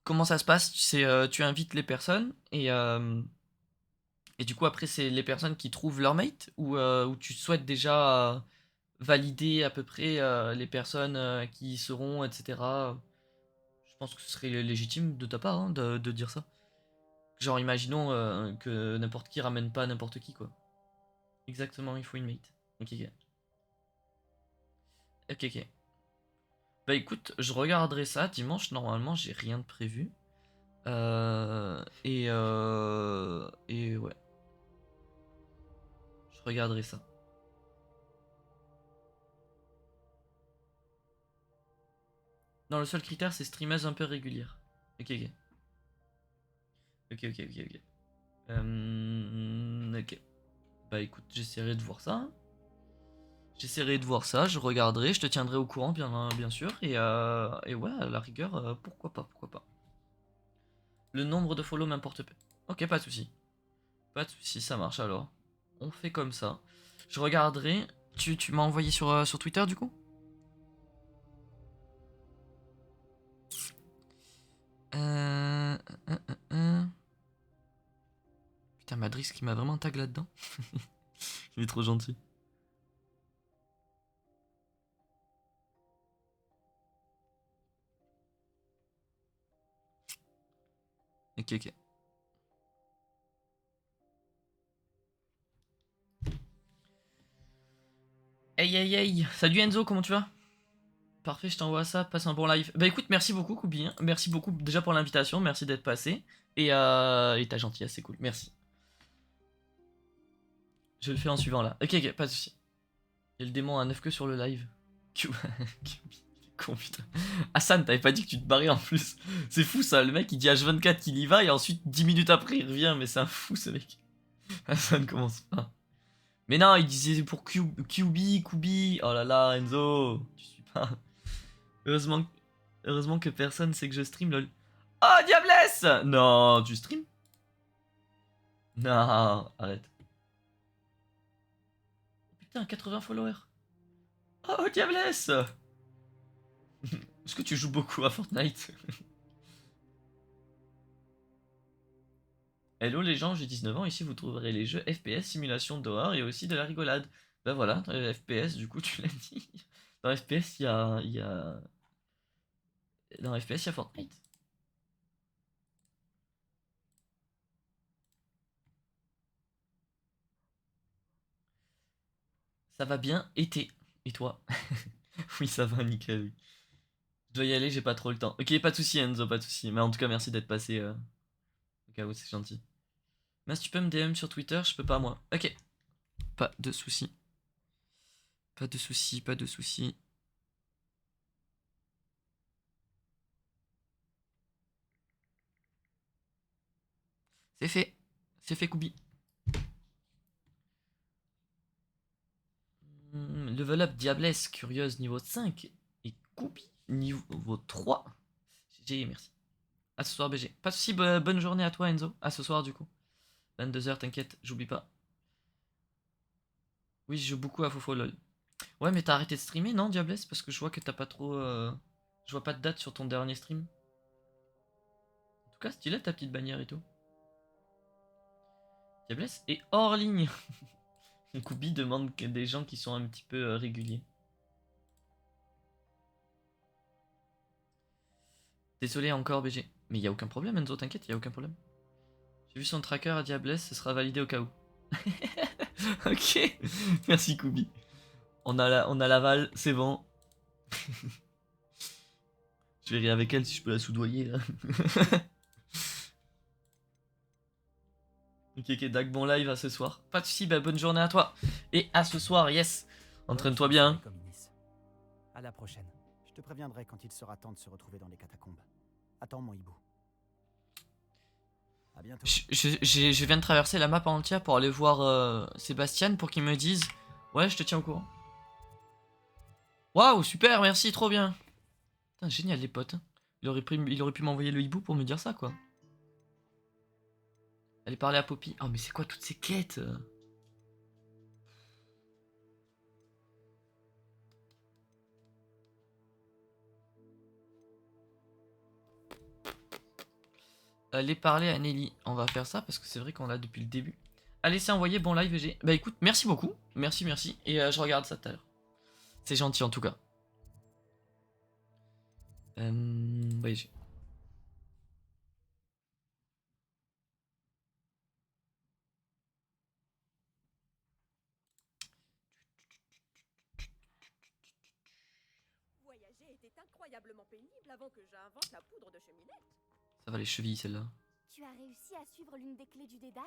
comment ça se passe? C'est, tu invites les personnes et du coup, après, c'est les personnes qui trouvent leur mate ou tu souhaites déjà valider à peu près les personnes qui y seront, etc. Je pense que ce serait légitime de ta part hein, de dire ça. Genre, imaginons que n'importe qui ramène pas n'importe qui, quoi. Exactement, il faut une mate. Ok, ok. Ok, ok. Bah écoute, je regarderai ça dimanche. Normalement, j'ai rien de prévu. Et ouais. Je regarderai ça. Non, le seul critère, c'est streameuse un peu régulière. Ok, ok. Ok. Ok. Bah écoute, j'essaierai de voir ça. J'essaierai de voir ça, je regarderai, je te tiendrai au courant, bien sûr. Et ouais, à la rigueur, pourquoi pas, pourquoi pas. Le nombre de follow m'importe peu. Ok, pas de soucis. Pas de soucis, ça marche alors. On fait comme ça. Je regarderai. Tu m'as envoyé sur Twitter du coup euh... Putain, Madrix qui m'a vraiment tag là-dedans. Il est trop gentil. Ok. Hey. Salut Enzo, comment tu vas? Parfait, je t'envoie ça, passe un bon live. Bah écoute, merci beaucoup Koubi, hein. Merci beaucoup déjà pour l'invitation, merci d'être passé. Et ta gentillesse, c'est cool, merci. Je le fais en suivant là. Ok, pas de soucis. Et le démon a 9 queues sur le live. Con putain. Hassan, t'avais pas dit que tu te barrais en plus. C'est fou ça, le mec il dit H24 qu'il y va et ensuite 10 minutes après il revient, mais c'est un fou ce mec. Hassan commence pas. Mais non, il disait pour Kubi. Oh là là, Enzo, tu suis pas. Heureusement que personne sait que je stream lol. Oh Diablesse! Non, tu stream? Non, arrête. Putain, 80 followers. Oh Diablesse! Est-ce que tu joues beaucoup à Fortnite? Hello les gens, j'ai 19 ans, ici vous trouverez les jeux FPS, simulation d'horreur et aussi de la rigolade. Bah voilà, FPS du coup tu l'as dit. Dans FPS il y a... Dans FPS il y a Fortnite. Ça va bien, été. Et toi? Oui ça va, nickel, oui. Je dois y aller, j'ai pas trop le temps. Ok, pas de soucis Enzo, pas de soucis. Mais en tout cas merci d'être passé. Au cas où c'est gentil. Mais si tu peux me DM sur Twitter, je peux pas moi. Ok. Pas de soucis. Pas de soucis. C'est fait. C'est fait, Koubi. Level up Diablesse, curieuse niveau 5. Et Koubi niveau 3. GG, merci. À ce soir, BG. Pas de soucis, bonne journée à toi, Enzo. À ce soir, du coup. 22h, t'inquiète, j'oublie pas. Oui, je joue beaucoup à Fofo lol. Ouais, mais t'as arrêté de streamer, non, Diablesse? Parce que je vois que t'as pas trop. Je vois pas de date sur ton dernier stream. En tout cas, stylé ta petite bannière et tout. Diablesse est hors ligne. Koubi demande que des gens qui sont un petit peu réguliers. Désolé encore BG. Mais y a aucun problème Enzo, t'inquiète, y a aucun problème. J'ai vu son tracker à Diablesse, ce sera validé au cas où. Ok, merci Koubi. On a l'aval, c'est bon. Je verrai avec elle si je peux la soudoyer là. Ok, Dag, bon live à ce soir. Pas de soucis, bah, bonne journée à toi. Et à ce soir, yes. Entraîne-toi bien. Hein. À la prochaine. Je te préviendrai quand il sera temps de se retrouver dans les catacombes. Attends mon hibou. À bientôt. Je viens de traverser la map entière pour aller voir Sébastien pour qu'il me dise. Ouais, je te tiens au courant. Waouh, super, merci, trop bien. Putain, génial les potes. Il aurait pu m'envoyer le hibou pour me dire ça quoi. Aller parler à Poppy. Oh mais c'est quoi toutes ces quêtes? Aller parler à Nelly. On va faire ça parce que c'est vrai qu'on l'a depuis le début. Allez, c'est envoyé, bon live VG. Bah écoute, merci beaucoup. Merci, merci. Et je regarde ça tout à l'heure. C'est gentil en tout cas. VG. Voyager était incroyablement pénible avant que j'invente la poudre de cheminette. Ça va les chevilles celle-là. Tu as réussi à suivre l'une des clés du dédale?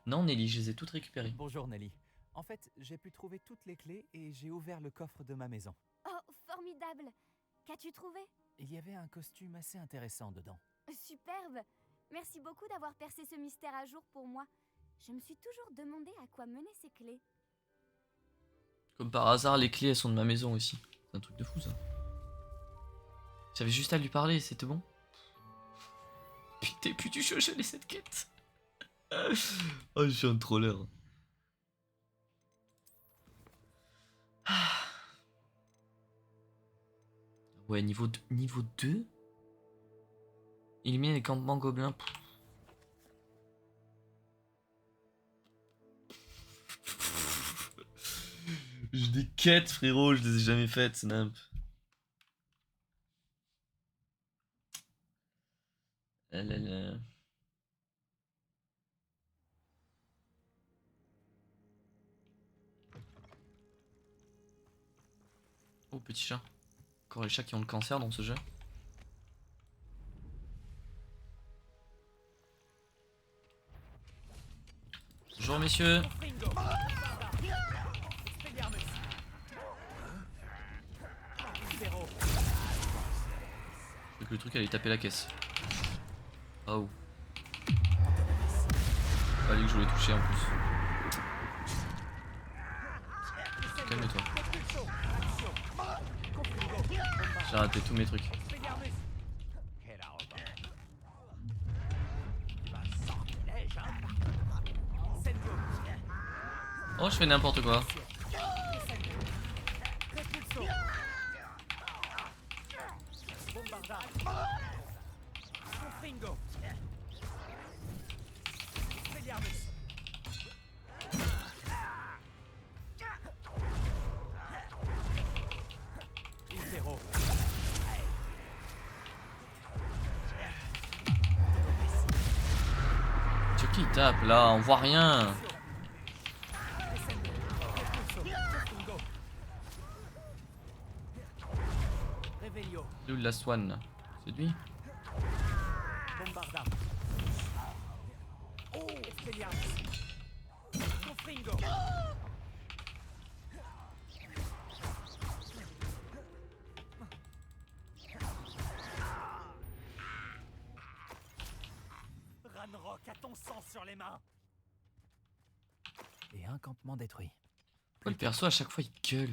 Non Nelly, je les ai toutes récupérées. Bonjour Nelly. En fait, j'ai pu trouver toutes les clés et j'ai ouvert le coffre de ma maison. Oh, formidable! Qu'as-tu trouvé? Il y avait un costume assez intéressant dedans. Superbe! Merci beaucoup d'avoir percé ce mystère à jour pour moi. Je me suis toujours demandé à quoi menaient ces clés. Comme par hasard, les clés elles sont de ma maison aussi. C'est un truc de fou ça. J'avais juste à lui parler, c'était bon. Putain, plus du jeu, je l'ai cette quête. Oh, je suis un troller. Ouais, niveau 2. Éliminer les campements gobelins. J'ai des quêtes, frérot, je les ai jamais faites, Snap. Ah là là. Oh, petit chat. Encore les chats qui ont le cancer dans ce jeu. Bonjour messieurs. Je que le truc allait taper la caisse. Oh. Fallait que je voulais toucher en plus. Calme-toi. J'ai raté tous mes trucs. Oh, je fais n'importe quoi. Sur qui il tape là? On voit rien. C'est où le last one? C'est lui? Ranrock a ton sang sur les mains. Et un campement détruit. Le perso à chaque fois il gueule.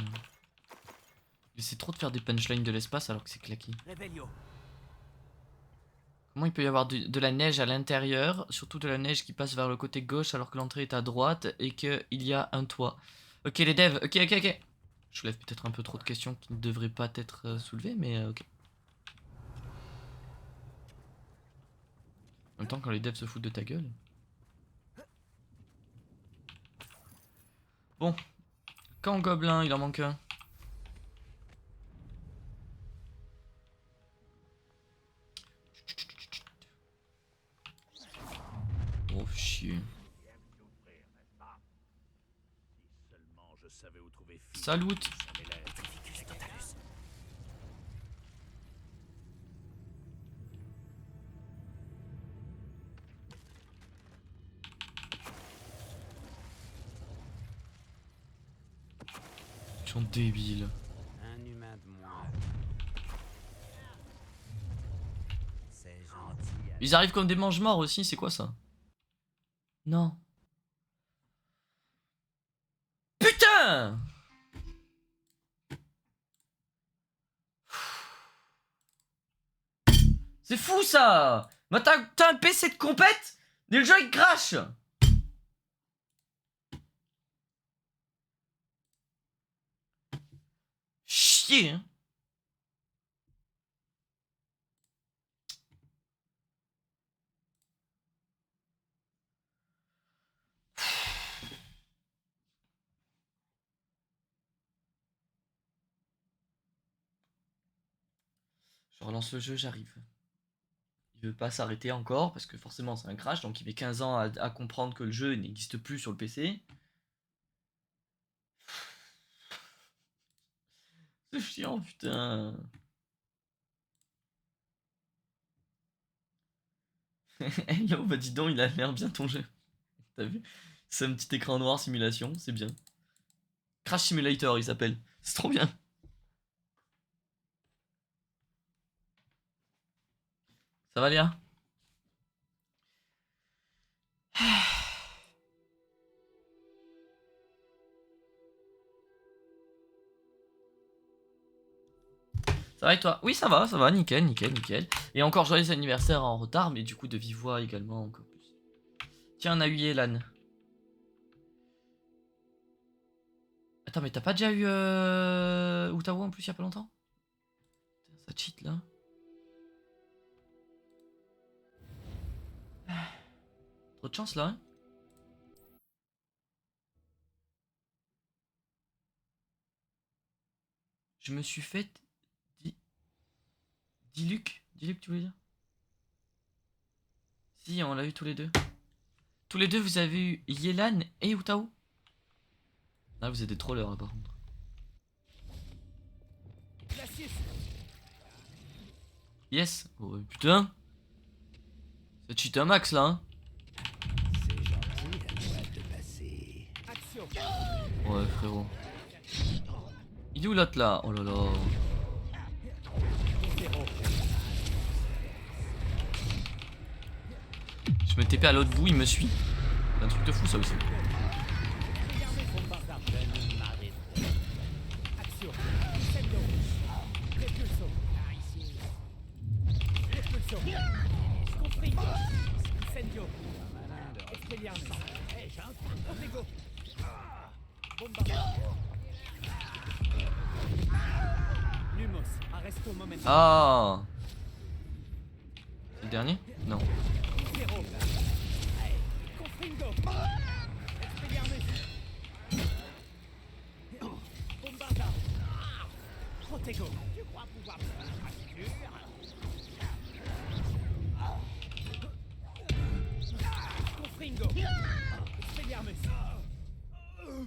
Il essaie trop de faire des punchlines de l'espace alors que c'est claqué. Comment il peut y avoir de la neige à l'intérieur, surtout de la neige qui passe vers le côté gauche alors que l'entrée est à droite et qu'il y a un toit. Ok les devs, ok. Je soulève peut-être un peu trop de questions qui ne devraient pas être soulevées, mais ok. En même temps quand les devs se foutent de ta gueule. Bon. Camp gobelin, il en manque un. Oh chier. Salut. sont débiles. Un humain de moins. C'est gentil. Ils arrivent comme des mange-morts aussi, c'est quoi ça? Non. Putain! C'est fou ça! Bah t'as un PC de compète et le jeu il crash! Chier hein. Je relance le jeu, j'arrive. Il veut pas s'arrêter encore parce que forcément c'est un crash, donc il met 15 ans à comprendre que le jeu n'existe plus sur le PC. C'est chiant putain. Hello, bah dis donc, il a l'air bien ton jeu. T'as vu? C'est un petit écran noir simulation, c'est bien. Crash Simulator il s'appelle. C'est trop bien. Ça va Léa? Ça va et toi? Oui ça va, nickel, nickel, nickel. Et encore joyeux anniversaire en retard, mais du coup de vive voix également encore plus. Tiens, on a eu Yelan. Attends, mais t'as pas déjà eu Utawa en plus il y a pas longtemps? Ça cheat là. Trop de chance là hein. Je me suis fait... Diluc tu voulais dire? Si, on l'a eu tous les deux. Tous les deux vous avez eu Yelan et Utao. Ah vous êtes des trollers là par contre. Yes. Oh putain. Ça cheat un max là hein. Ouais frérot. Il est où l'autre là? Oh là là. Je me TP à l'autre bout, il me suit. C'est un truc de fou ça aussi. Ah. C'est le dernier? Non.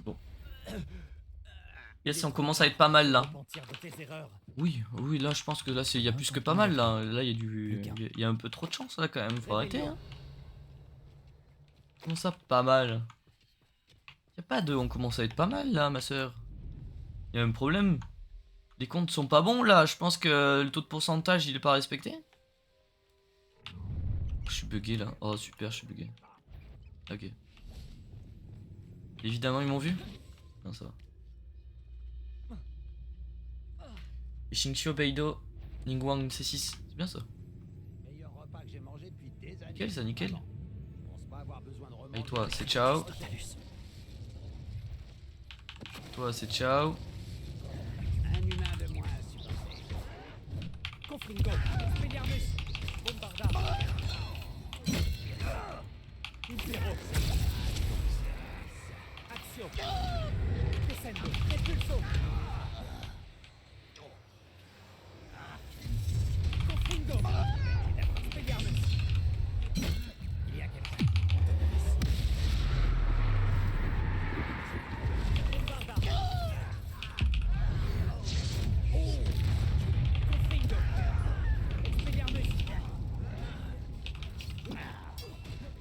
Bon. Yes, on commence à être pas mal là. Oui, oui, là je pense que là il y a plus que pas mal là. Là il y a du. Il y a un peu trop de chance là quand même, faut arrêter hein. Comment ça pas mal? Y a pas de on commence à être pas mal là ma soeur. Y a un problème. Les comptes sont pas bons là, je pense que le taux de pourcentage il est pas respecté. Je suis bugué là, oh super je suis bugué. Ok. Évidemment ils m'ont vu? Non ça va. Xingqiu Beido Ningguang C6, c'est bien ça. Nickel ça, nickel. Et toi c'est ciao. Toi c'est ciao. Un humain de moins supposé. Confringo, Expelliarmus, Bombardard. Impero. Action. Descendo, Repulso. Confringo. Expelliarmus. Il y a quelqu'un.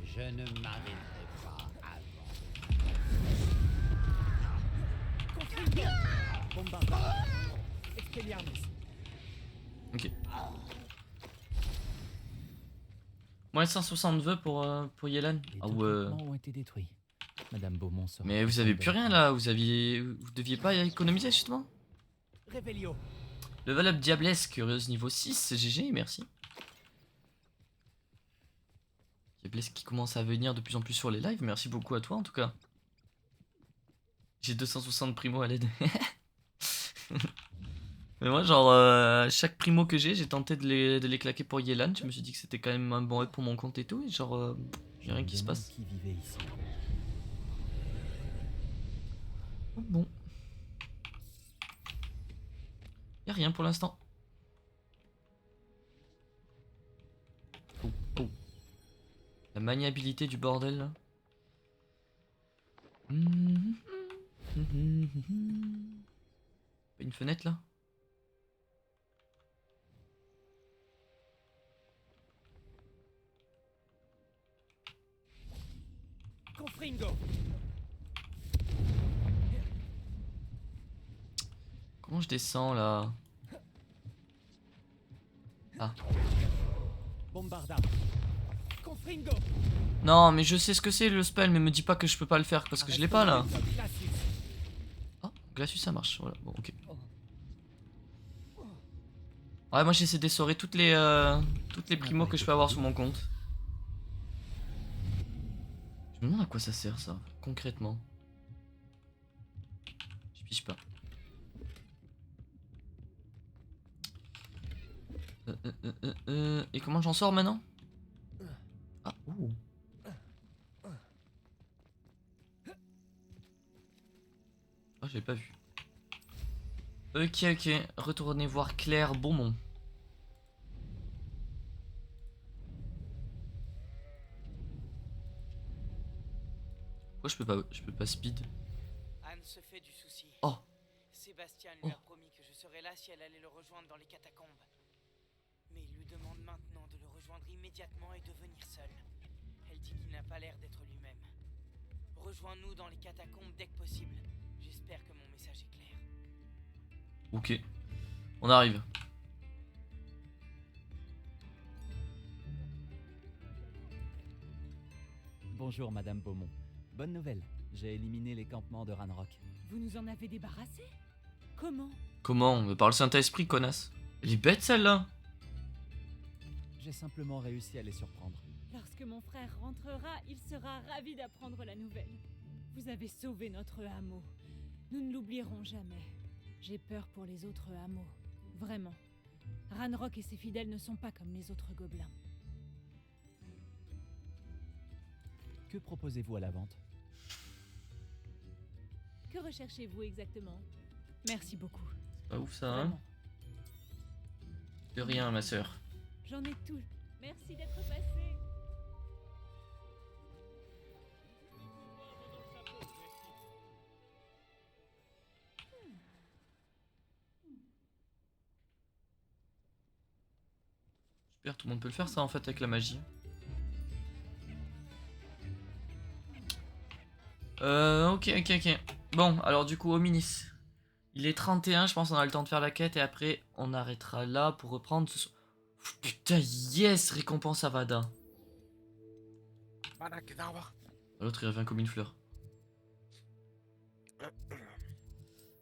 Je ne m'arrêterai pas avant. Ok. Moins 160 vœux pour Yelan. Ah ouais. Ont été détruits. Madame Beaumont sera Mais vous avez plus rien là, vous deviez pas économiser justement. Revelio. Level up Diablesse, curieuse niveau 6, GG, merci. Diablesse qui commence à venir de plus en plus sur les lives, merci beaucoup à toi en tout cas. J'ai 260 primo à l'aide. Mais moi genre chaque primo que j'ai tenté de les claquer pour Yelan, je me suis dit que c'était quand même un bon up pour mon compte et tout, et genre y'a rien qui se passe. Qui vivait ici. Bon. Y'a rien pour l'instant. Oh, oh. La maniabilité du bordel là. Une fenêtre là. Confringo. Comment je descends là? Ah. Bombarda. Confringo. Non mais je sais ce que c'est le spell, mais me dis pas que je peux pas le faire parce que je l'ai pas là. Oh, Glacius ça marche, voilà, bon ok. Ouais, moi j'essaie d'essorer toutes les primos que je peux avoir sur mon compte. Je me demande à quoi ça sert ça, concrètement. Je pige pas. Et comment j'en sors maintenant? Ah, ouh. Oh, j'avais pas vu. Ok, ok. Retournez voir Claire Beaumont. Pourquoi je peux pas speed? Anne se fait du souci. Oh. Sébastien lui a promis que je serais là si elle allait le rejoindre dans les catacombes. Mais il lui demande maintenant de le rejoindre immédiatement et de venir seul. Elle dit qu'il n'a pas l'air d'être lui-même. Rejoins-nous dans les catacombes dès que possible. J'espère que mon message est clair. Ok. On arrive. Bonjour Madame Beaumont. Bonne nouvelle, j'ai éliminé les campements de Ranrock. Vous nous en avez débarrassé? Comment? Comment? Par le Saint-Esprit, connasse. Elle est bête celle-là. J'ai simplement réussi à les surprendre. Lorsque mon frère rentrera, il sera ravi d'apprendre la nouvelle. Vous avez sauvé notre hameau. Nous ne l'oublierons jamais. J'ai peur pour les autres hameaux. Vraiment. Ranrock et ses fidèles ne sont pas comme les autres gobelins. Que proposez-vous à la vente? Que recherchez-vous exactement? Merci beaucoup. C'est pas ouf ça, hein? De rien, ma sœur. J'en ai tout. Merci d'être passé. Super, tout le monde peut le faire ça en fait avec la magie. Ok. Bon, alors du coup, Hominis. Il est 31, je pense qu'on a le temps de faire la quête et après on arrêtera là pour reprendre ce... Putain, yes, récompense à Vada. L'autre il revient comme une fleur.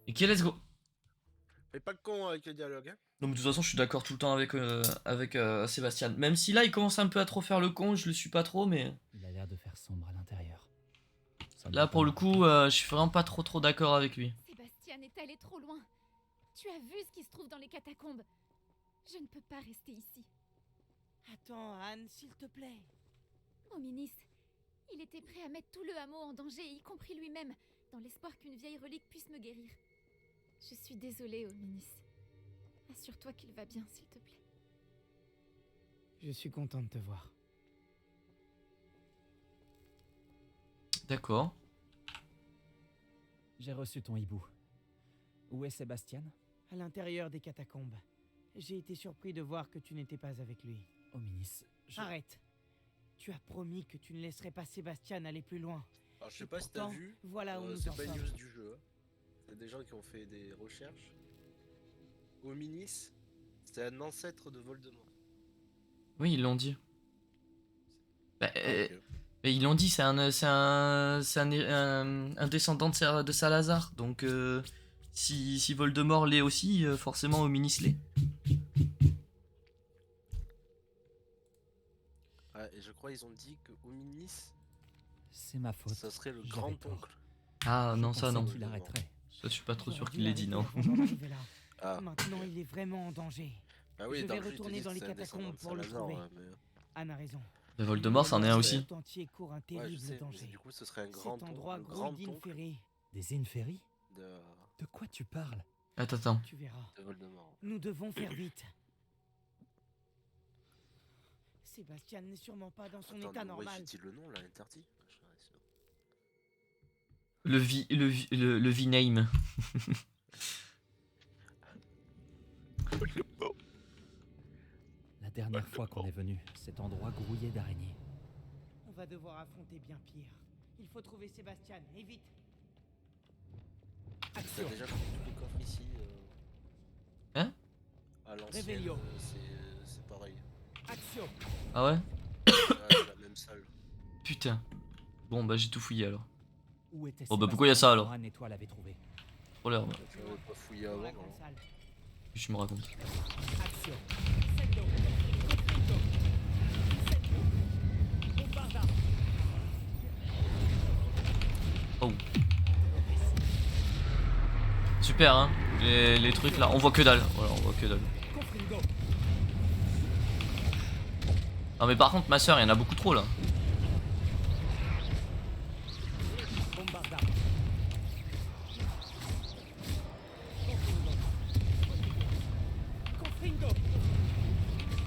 Ok, let's go. Fais pas le con avec le dialogue, hein. Non mais de toute façon je suis d'accord tout le temps avec Sébastien. Même si là il commence un peu à trop faire le con, je le suis pas trop mais... Il a l'air de faire sombre à l'intérieur. Là pour le coup, je suis vraiment pas trop d'accord avec lui. Sébastien est allé trop loin. Tu as vu ce qui se trouve dans les catacombes. Je ne peux pas rester ici. Attends, Anne, s'il te plaît. Hominis, il était prêt à mettre tout le hameau en danger, y compris lui-même, dans l'espoir qu'une vieille relique puisse me guérir. Je suis désolée, Hominis. Assure-toi qu'il va bien, s'il te plaît. Je suis content de te voir. D'accord. J'ai reçu ton hibou. Où est Sébastien? À l'intérieur des catacombes. J'ai été surpris de voir que tu n'étais pas avec lui. Hominis, Arrête. Tu as promis que tu ne laisserais pas Sébastien aller plus loin. Alors je sais pas si t'as Pourtant, vu, voilà où nous c'est en pas une sommes. news du jeu. Hein. Il y a des gens qui ont fait des recherches. Hominis, c'est un ancêtre de Voldemort. Oui, ils l'ont dit. Bah, Ok. mais ils l'ont dit, c'est un descendant de Salazar. Donc, si Voldemort l'est aussi, forcément Hominis l'est. Ah, et je crois ils ont dit que Hominis, C'est ma faute. ça serait le J'avais grand tort. oncle. Ah Je non, ça pensais non. qu'il arrêterait. Ça, je suis pas trop sûr J'aurais dû qu'il l'ait dit, non. l'arrêter avant d'en arriver là. Ah. Maintenant, il est vraiment en danger. Ah oui, Je dans vais le jeu, ils te retourner disent dans que les c'est un descendant catacombes de pour le Salazar, trouver. ouais, mais... Anne a raison. Mais Voldemort, c'en est un Le aussi. monde entier court un Ouais, je terrible sais, mais danger. du coup, ce serait un Cet grand endroit oncle, grouille d'Inferi. Des Inferi? de... De quoi tu parles? Attends. Tu verras. de Voldemort. Nous devons faire vite. Sébastien n'est sûrement pas dans son Attends, état mais moi, normal. j'ai dit le nom, là, interdit. Le V-name. La dernière fois qu'on est venu, cet endroit grouillait d'araignées. On va devoir affronter bien pire. Il faut trouver Sébastien, et vite. T'as Action. déjà pris tous les coffres ici Hein? À l'ancienne, Réveillon. c'est pareil. Action. Ah ouais? Ouais, c'est la même salle. Putain. Bon, bah j'ai tout fouillé alors. Où était Oh bah pourquoi il y a ça alors? Anne et toi l'avez trouvé. Trop l'air. Tu n'avais pas fouillé Dans avant, la non? grande salle. Je me raconte. Action. Sendo. Confringo. Sendo. Bombarda. Oh. Super hein. Les trucs là. On voit que dalle. Voilà, on voit que dalle. Confringo. Non mais par contre ma soeur, il y en a beaucoup trop là. Bombarda. Confringo.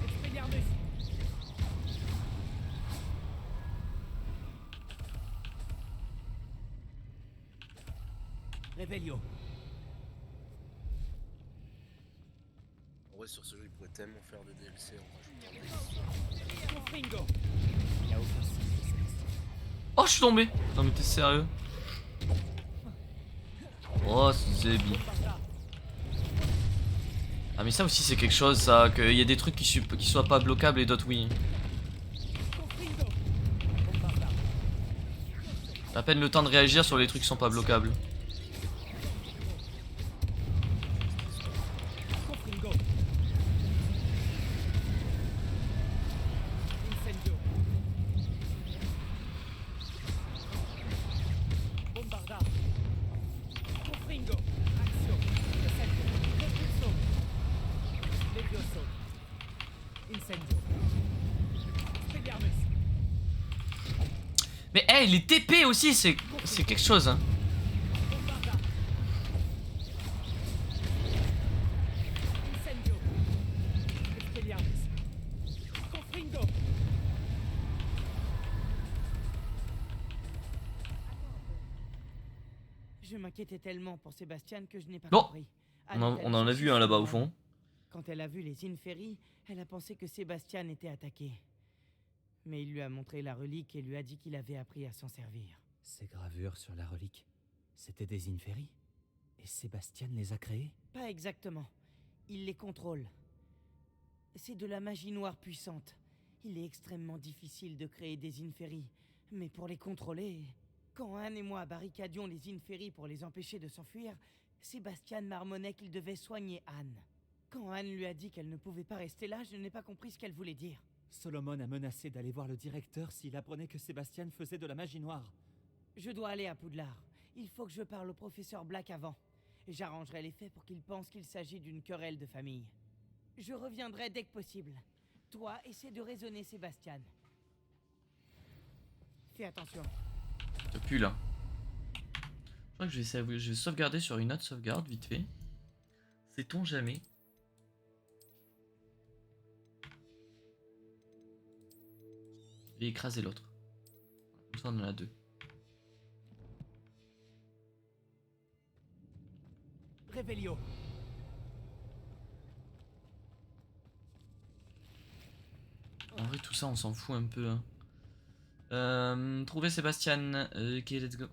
Expelliarmus. Revelio. Ouais, sur ce jeu, ils pourraient tellement faire des DLC en rajoutant Confringo. Il y a aucun signe de Sébastien. Oh je suis tombé. Non mais t'es sérieux? Oh c'est bien. Ah mais ça aussi c'est quelque chose ça, qu'il y a des trucs qui soient pas bloquables et d'autres oui. Confringo. Bombarda. À peine le temps de réagir sur les trucs qui sont pas bloquables. Confringo. Incendio. Bombarda. Confringo. Action. Incendio. Repulso. Levioso. Incendio. Expelliarmus. Mais hey, les TP aussi c'est quelque chose hein. Bombarda. Incendio. Expelliarmus. Confringo. Je m'inquiétais tellement pour Sébastien que je n'ai pas Bon. compris. On en a vu un là-bas au fond. Quand elle a vu les Inferi, elle a pensé que Sébastien était attaqué. Mais il lui a montré la relique et lui a dit qu'il avait appris à s'en servir. Ces gravures sur la relique, c'était des Inferi? Et Sébastien les a créés? Pas exactement. Il les contrôle. C'est de la magie noire puissante. Il est extrêmement difficile de créer des Inferi. Mais pour les contrôler... Quand Anne et moi barricadions les Inferi pour les empêcher de s'enfuir, Sébastien marmonnait qu'il devait soigner Anne. Quand Anne lui a dit qu'elle ne pouvait pas rester là, je n'ai pas compris ce qu'elle voulait dire. Solomon a menacé d'aller voir le directeur s'il apprenait que Sébastien faisait de la magie noire. Je dois aller à Poudlard. Il faut que je parle au professeur Black avant. J'arrangerai les faits pour qu'il pense qu'il s'agit d'une querelle de famille. Je reviendrai dès que possible. Toi, essaie de raisonner Sébastien. Fais attention. Ça pue là. Je crois que je vais sauvegarder sur une autre sauvegarde vite fait. Sait-on jamais. Je vais écraser l'autre. Comme ça on en a deux. Revelio. En vrai tout ça on s'en fout un peu. Hein. Trouver Sébastien. Ok let's go.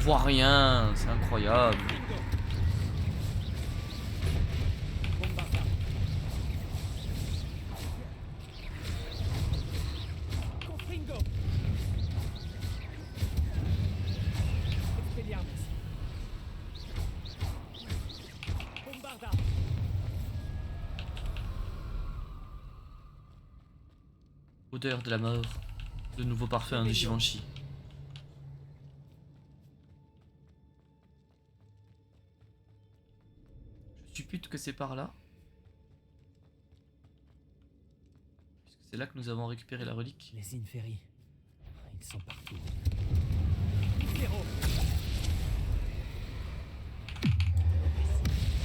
voit rien, c'est incroyable. Odeur de la mort. De nouveau parfum de Givenchy. Je suppute que c'est par là. Puisque c'est là que nous avons récupéré la relique. Les Inferi, ils sont partout.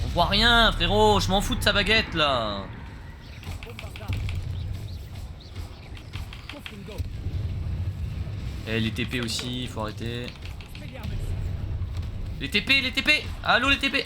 On voit rien, frérot, je m'en fous de sa baguette là. Et les TP aussi, il faut arrêter. Les TP, les TP. Allô les TP.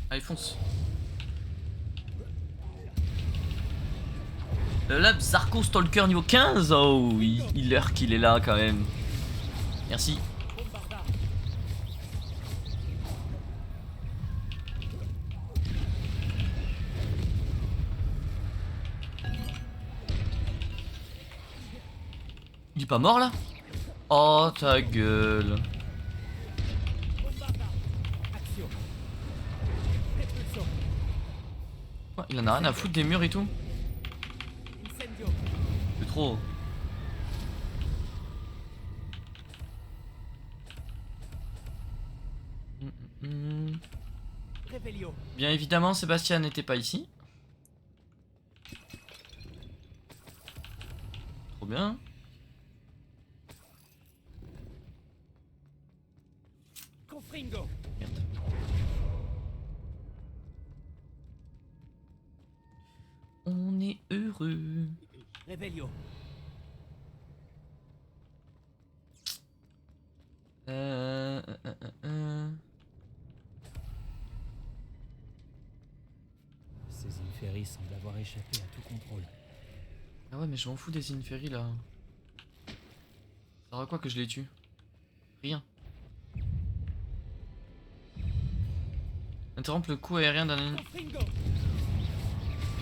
Allez, fonce. Là, Zarko Stalker niveau 15. Oh, il lurk qu'il est là quand même. Merci. Il est pas mort là? Oh ta gueule. Quoi, il en a rien à foutre des murs et tout? C'est trop. Bien évidemment, Sébastien n'était pas ici. Trop bien. Merde. On est heureux. Revelio. Ces Inferi semblent avoir échappé à tout contrôle. Ah ouais, mais je m'en fous des Inferi là. Ça sert à quoi que je les tue? Rien. Interrompre le coup aérien d'un ennemi.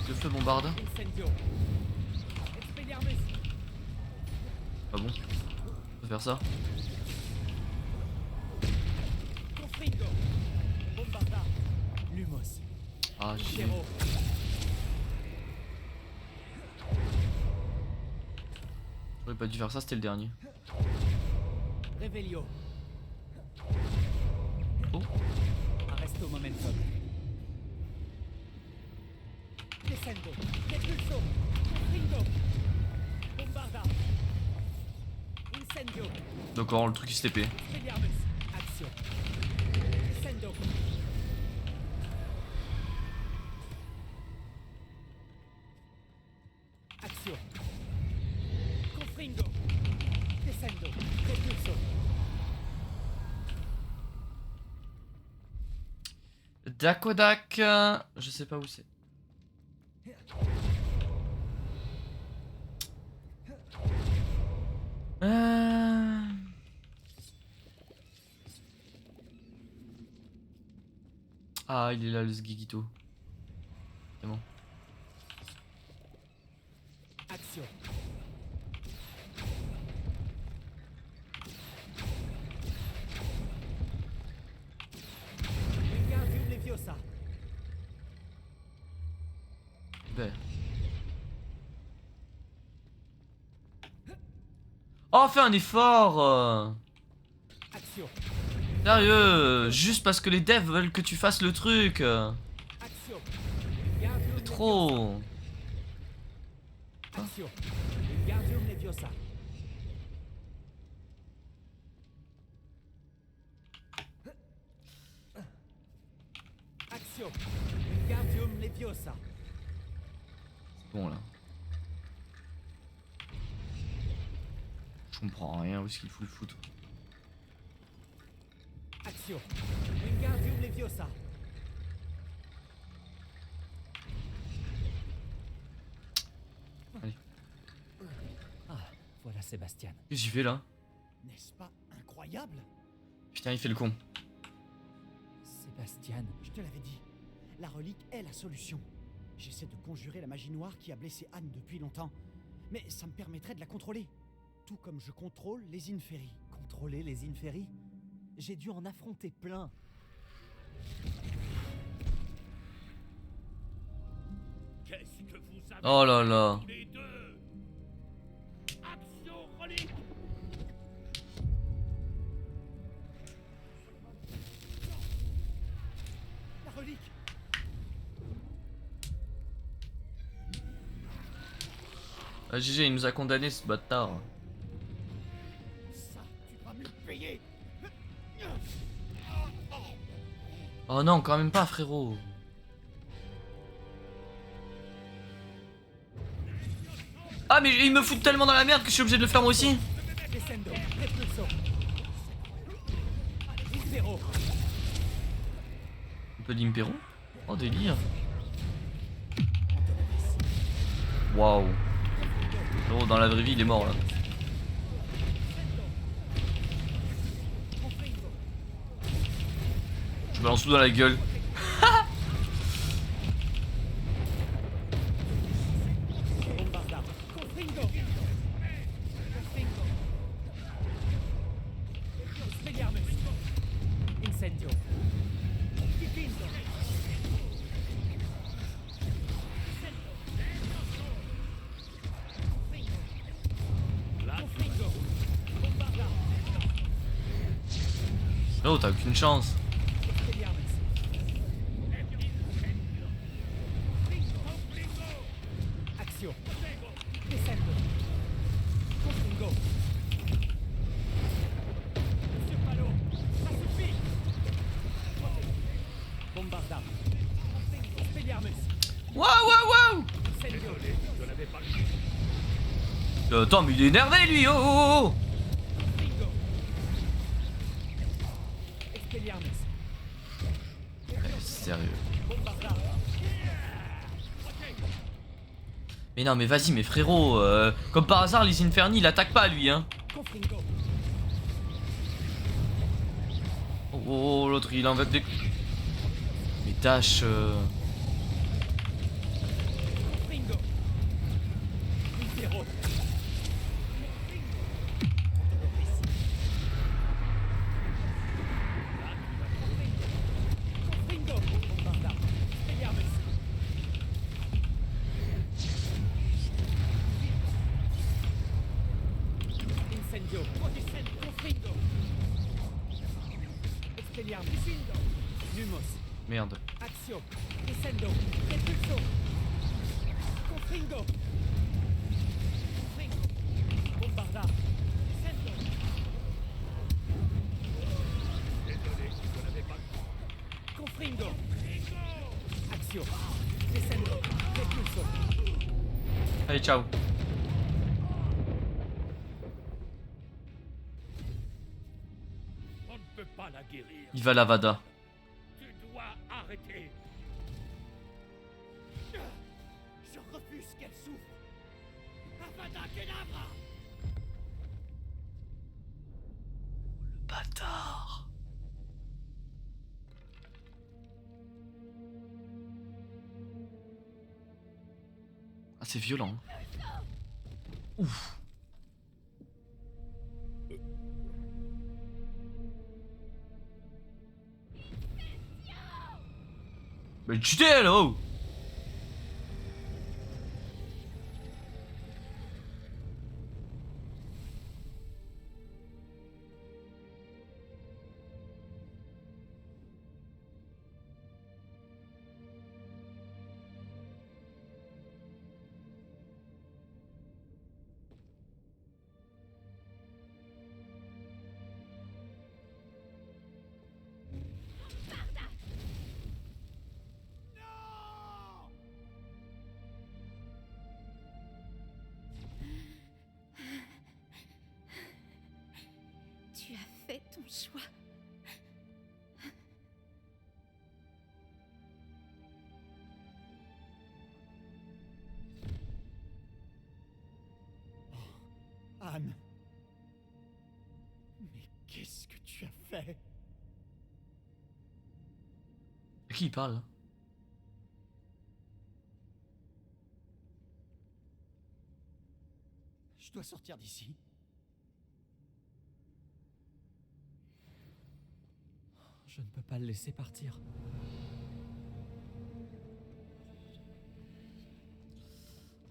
Le feu bombarde. Ah bon? On peut faire ça? Ah chier. J'aurais pas dû faire ça, c'était le dernier. Oh. Arresto momentum. Descendo. Depulso. Confringo. Bombarda. Incendio. D'accord, le truc il se TP. Expelliarmus. Action. Descendo. Action. Confringo. Descendo. Depulso. Dakodak. Je sais pas où c'est. Ah, il est là le Sgigito. C'est bon. Action. Wingardium Leviosa. Ben. Oh, fais un effort Action. Sérieux, juste parce que les devs veulent que tu fasses le truc. Action. C'est trop. Action. Wingardium Leviosa. Action. Wingardium Leviosa. Bon là. Je comprends rien où est-ce qu'il faut le foutre. Action. Wingardium Leviosa. Allez. Ah, voilà Sébastien. Qu'est-ce qu'il fait là? N'est-ce pas incroyable? Putain, il fait le con. Sébastien, je te l'avais dit. La relique est la solution. J'essaie de conjurer la magie noire qui a blessé Anne depuis longtemps. Mais ça me permettrait de la contrôler. Tout comme je contrôle les Inferi. Contrôler les Inferi? J'ai dû en affronter plein. Qu'est-ce que vous avez Oh là là. tous les deux? Action relique. La relique! Ah, GG, il nous a condamné ce bâtard. Ça, tu vas me le payer! Oh non, quand même pas, frérot. Ah, mais il me fout tellement dans la merde que je suis obligé de le faire moi aussi. Descendo, Repulso. Impero. Un peu d'impéro. Oh, délire. Waouh. Oh, dans la vraie vie, il est mort là. Je balance tout dans la gueule. Bombarda. Confringo. Confringo. Expelliarmus. Incendio. Difendo. Confringo. Bombarda. Oh, t'as aucune chance. Expelliarmus. Action. Descendo. Confringo. Monsieur Palo, ça suffit. Bombarda. Expelliarmus. Waouh, waouh, waouh. Incendio. Attends, mais il est énervé lui. Oh, oh, oh. Confringo. Expelliarmus. Sérieux. Bombarda. Mais non, mais vas-y, mais frérot. Comme par hasard, les Inferni, il attaque pas lui, hein. Confringo. Oh, oh, oh, l'autre, il invoque des. Mais Dash. Confringo. Impero. Confringo. Bombarda. Expelliarmus. Incendio. Confringo. Expelliarmus. Lumos. Merde. Action. Descendo. Repulso. Confringo. Confringo. Bombarda. Descendo. Confringo. Action. Descendo. Repulso. Allez, ciao. On ne peut pas la guérir. Il va la Vada. Tu dois arrêter. Je refuse qu'elle souffre. Avada Kedavra. Bâtard. Ah, c'est violent. Ouf. Mais tu t'es là, oh. choix. Oh, Anne. Mais qu'est-ce que tu as fait? À qui il parle là? Je dois sortir d'ici. Je ne peux pas le laisser partir.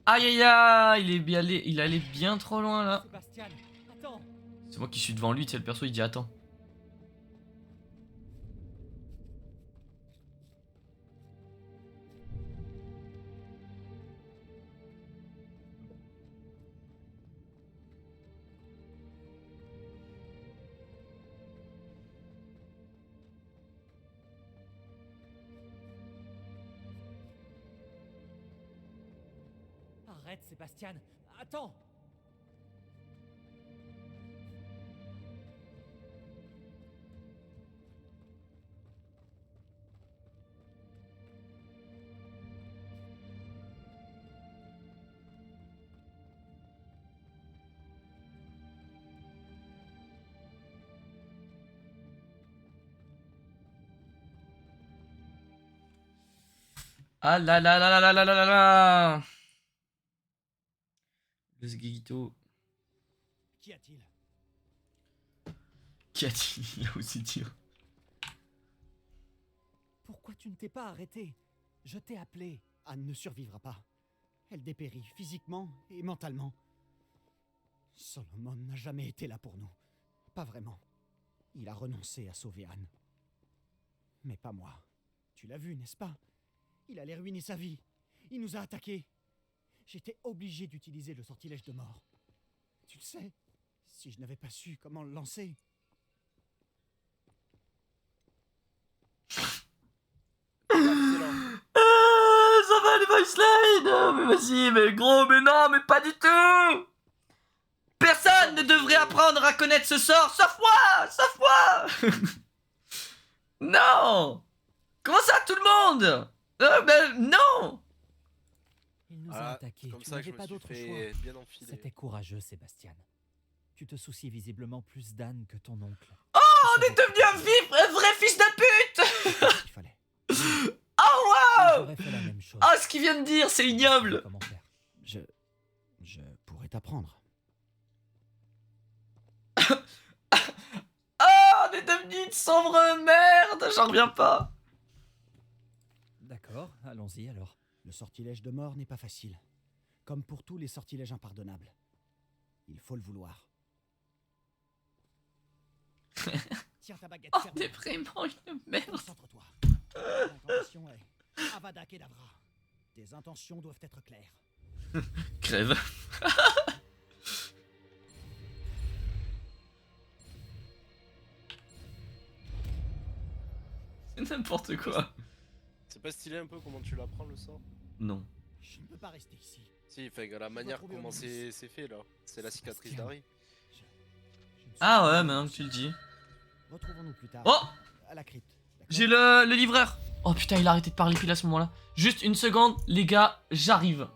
Aïe aïe aïe, il allait bien trop loin là. Sébastien, attends. C'est moi qui suis devant lui, tu sais, le perso il dit attends. Arrête, Sébastien. Attends. Ah là là là là là là là là là. Le Sgigito. Qu'y a-t-il? Qu'y a-t-il? Il a aussi tiré. Pourquoi tu ne t'es pas arrêté? Je t'ai appelé. Anne ne survivra pas. Elle dépérit physiquement et mentalement. Solomon n'a jamais été là pour nous. Pas vraiment. Il a renoncé à sauver Anne. Mais pas moi. Tu l'as vu, n'est-ce pas? Il allait ruiner sa vie. Il nous a attaqués. J'étais obligé d'utiliser le sortilège de mort. Tu le sais, si je n'avais pas su comment le lancer... Ça va les voice lines. Mais vas-y, mais gros, mais non, mais pas du tout. Personne ne devrait apprendre à connaître ce sort, sauf moi. Sauf moi. Non. Comment ça, tout le monde? Ben, non. Il nous a attaqués. Comme Tu ça que je n'avais me pas suis d'autre fait choix. bien enfiler. C'était courageux, Sébastien. Tu te soucies visiblement plus d'Anne que ton oncle. Oh, on est devenu un vrai fils de pute. Il fallait. Oh wow. J'aurais fait la même chose. Oh, ce qu'il vient de dire, c'est ignoble. Comment faire? Je pourrais t'apprendre. Oh, on est devenu une sombre merde. J'en reviens pas. D'accord, allons-y alors. Le sortilège de mort n'est pas facile. Comme pour tous les sortilèges impardonnables. Il faut le vouloir. Tiens ta baguette. Oh, t'es vraiment une merde. Concentre-toi. L'incantation est Avada Kedavra. Tes intentions doivent être claires. Crève. C'est n'importe quoi. C'est pas stylé un peu comment tu l'apprends le sort? Non. Je ne peux pas rester ici. Si, fait la manière comment c'est fait là. C'est la cicatrice d'Harry. Ah ouais, maintenant que tu le dis. Retrouvons-nous plus tard. Oh, à la crypte. j'ai le livreur. Oh putain, il a arrêté de parler pile à ce moment-là. Juste une seconde, les gars, j'arrive.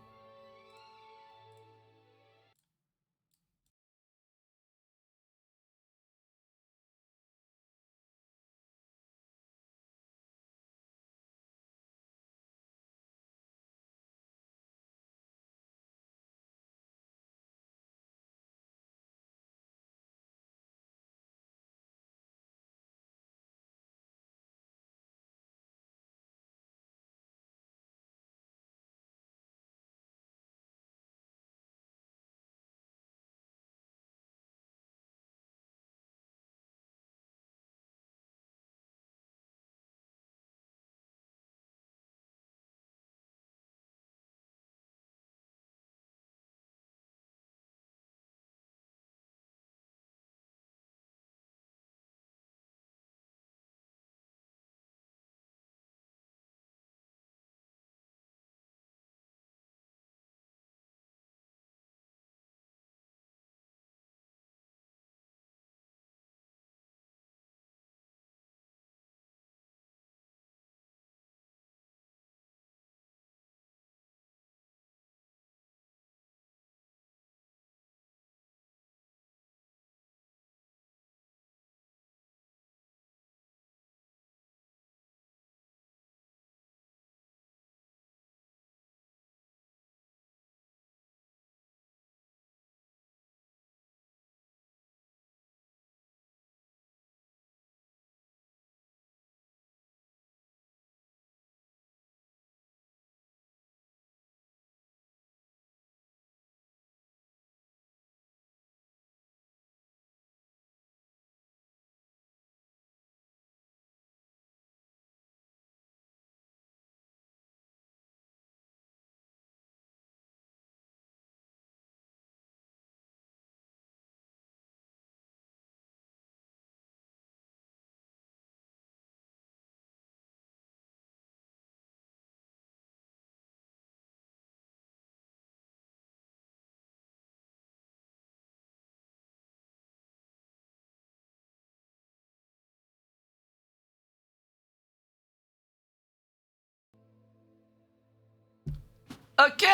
Ok.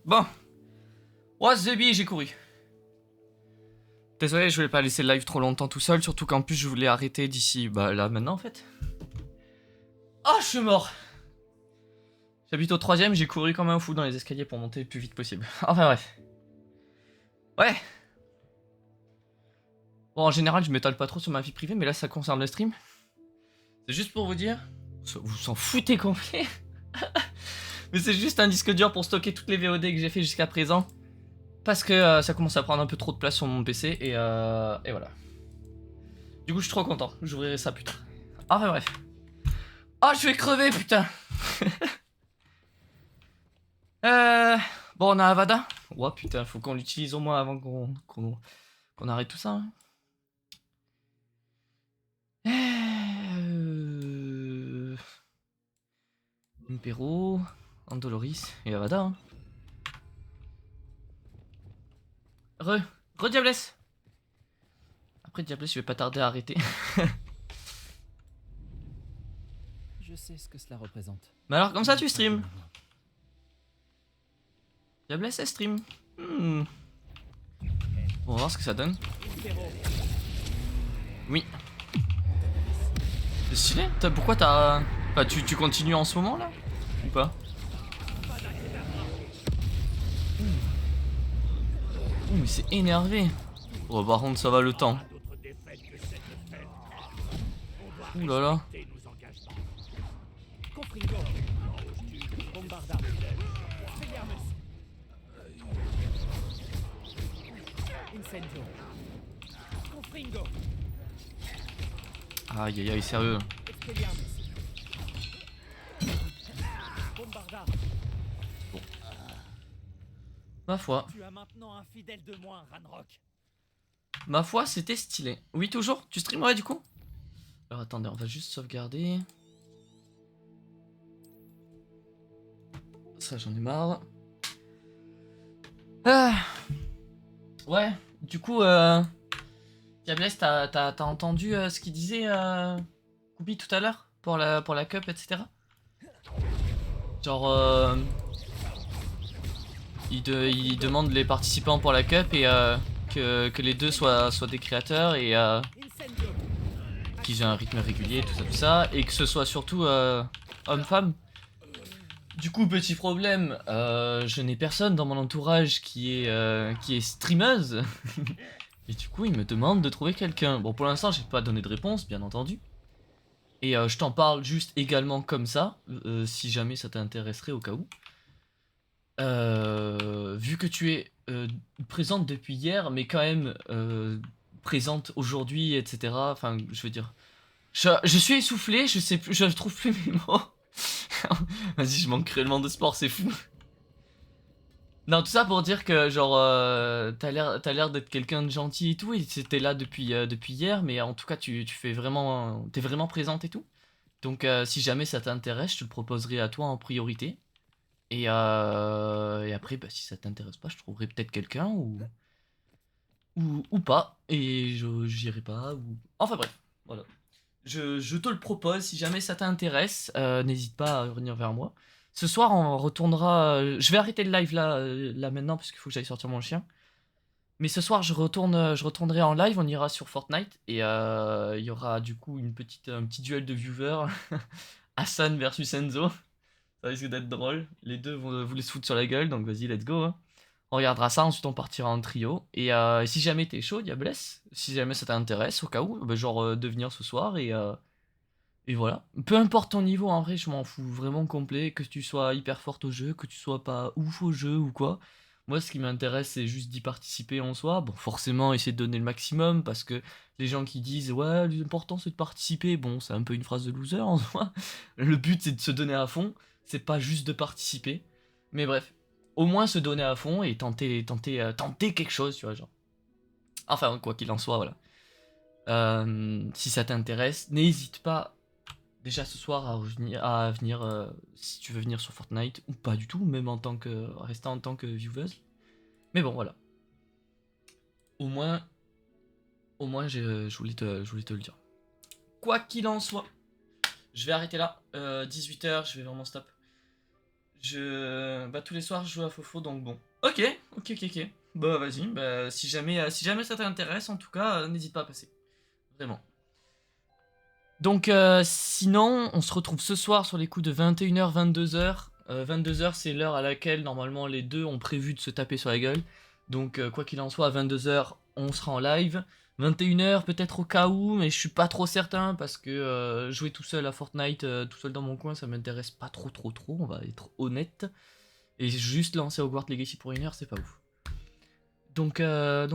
Bon. What's the bee, j'ai couru. Désolé, je voulais pas laisser le live trop longtemps tout seul, surtout qu'en plus je voulais arrêter d'ici, bah là maintenant en fait. Oh, je suis mort. J'habite au 3ème, j'ai couru comme un fou dans les escaliers pour monter le plus vite possible. Enfin bref. Ouais. Bon, en général, je m'étale pas trop sur ma vie privée, mais là ça concerne le stream. C'est juste pour vous dire, vous s'en foutez complet. Mais c'est juste un disque dur pour stocker toutes les VOD que j'ai fait jusqu'à présent. Parce que ça commence à prendre un peu trop de place sur mon PC et voilà. Du coup, je suis trop content. J'ouvrirai ça plus tard. Enfin bref. Oh, je vais crever, putain. Bon, on a Avada. Oh putain, faut qu'on l'utilise au moins avant qu'on arrête tout ça. Hein. Impero, Andoloris et Avada. Hein. Re Diablesse. Après Diablesse, je vais pas tarder à arrêter. Je sais ce que cela représente. Mais alors, comme ça, tu stream. Diablesse, elle stream. On va voir ce que ça donne. Oui. C'est stylé. Pourquoi t'as... Enfin, tu continues en ce moment, là? Ou pas? Oh, mais c'est énervé. Oh, par contre, ça va le temps. Ouh là là. Aïe aïe aïe, sérieux. Bon. Ma foi. Tu as maintenant un fidèle de moins, Ranrock. Ma foi, c'était stylé. Oui, toujours? Tu streamerais du coup? Alors attendez, on va juste sauvegarder. Ça, j'en ai marre. Ah. Ouais, du coup, Diablesse, t'as entendu ce qu'il disait Koubi tout à l'heure pour la cup, etc. Genre, il demande les participants pour la cup et que les deux soient des créateurs et qu'ils aient un rythme régulier, tout ça, et que ce soit surtout homme-femme. Du coup, petit problème, je n'ai personne dans mon entourage qui est streameuse. Et du coup, il me demande de trouver quelqu'un. Bon, pour l'instant, j'ai pas donné de réponse, bien entendu. Et je t'en parle juste également comme ça, si jamais ça t'intéresserait au cas où. Vu que tu es présente depuis hier, mais quand même présente aujourd'hui, etc. Enfin, je veux dire... Je suis essoufflé, je trouve plus mes mots. Vas-y, je manque cruellement de sport, c'est fou. Non, tout ça pour dire que genre t'as l'air d'être quelqu'un de gentil et tout, et t'es là depuis hier, mais en tout cas t'es vraiment présente et tout. Donc si jamais ça t'intéresse, je te le proposerai à toi en priorité. Et après, bah, si ça t'intéresse pas, je trouverai peut-être quelqu'un ou pas, et j'irai pas, ou... Enfin bref, voilà. Je te le propose, si jamais ça t'intéresse, n'hésite pas à revenir vers moi. Ce soir, on retournera... je vais arrêter le live là maintenant, parce qu'il faut que j'aille sortir mon chien. Mais ce soir, je retournerai en live, on ira sur Fortnite, et il y aura du coup un petit duel de viewers. Hassan versus Enzo. Ça risque d'être drôle. Les deux vont voulaient se foutre sur la gueule, donc vas-y, let's go. Hein. On regardera ça, ensuite on partira en trio. Et si jamais t'es chaud, Diablesse, si jamais ça t'intéresse, au cas où, bah, genre de venir ce soir et voilà. Peu importe ton niveau, en vrai, je m'en fous vraiment complet. Que tu sois hyper forte au jeu, que tu sois pas ouf au jeu ou quoi. Moi, ce qui m'intéresse, c'est juste d'y participer en soi. Bon, forcément, essayer de donner le maximum parce que les gens qui disent ouais, l'important c'est de participer, bon, c'est un peu une phrase de loser en soi. Le but, c'est de se donner à fond. C'est pas juste de participer. Mais bref, au moins se donner à fond et tenter quelque chose, tu vois, genre. Enfin, quoi qu'il en soit, voilà. Si ça t'intéresse, n'hésite pas déjà ce soir à venir si tu veux venir sur Fortnite, ou pas du tout, même restant en tant que vieweuse. Mais bon, voilà. Au moins je voulais te le dire. Quoi qu'il en soit, je vais arrêter là. 18 h, je vais vraiment stop. Bah tous les soirs je joue à Fofo donc bon. Ok. Bah vas-y, bah si jamais ça t'intéresse en tout cas, n'hésite pas à passer. Vraiment. Donc sinon, on se retrouve ce soir sur les coups de 21h, 22h. 22h c'est l'heure à laquelle normalement les deux ont prévu de se taper sur la gueule. Donc quoi qu'il en soit, à 22h on sera en live. 21h peut-être au cas où, mais je suis pas trop certain parce que jouer tout seul à Fortnite, tout seul dans mon coin, ça m'intéresse pas trop, on va être honnête. Et juste lancer Hogwarts Legacy pour 1 heure, c'est pas ouf. Donc voilà.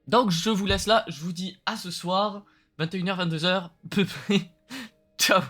Donc je vous laisse là, je vous dis à ce soir, 21h, 22h, peu près. Ciao.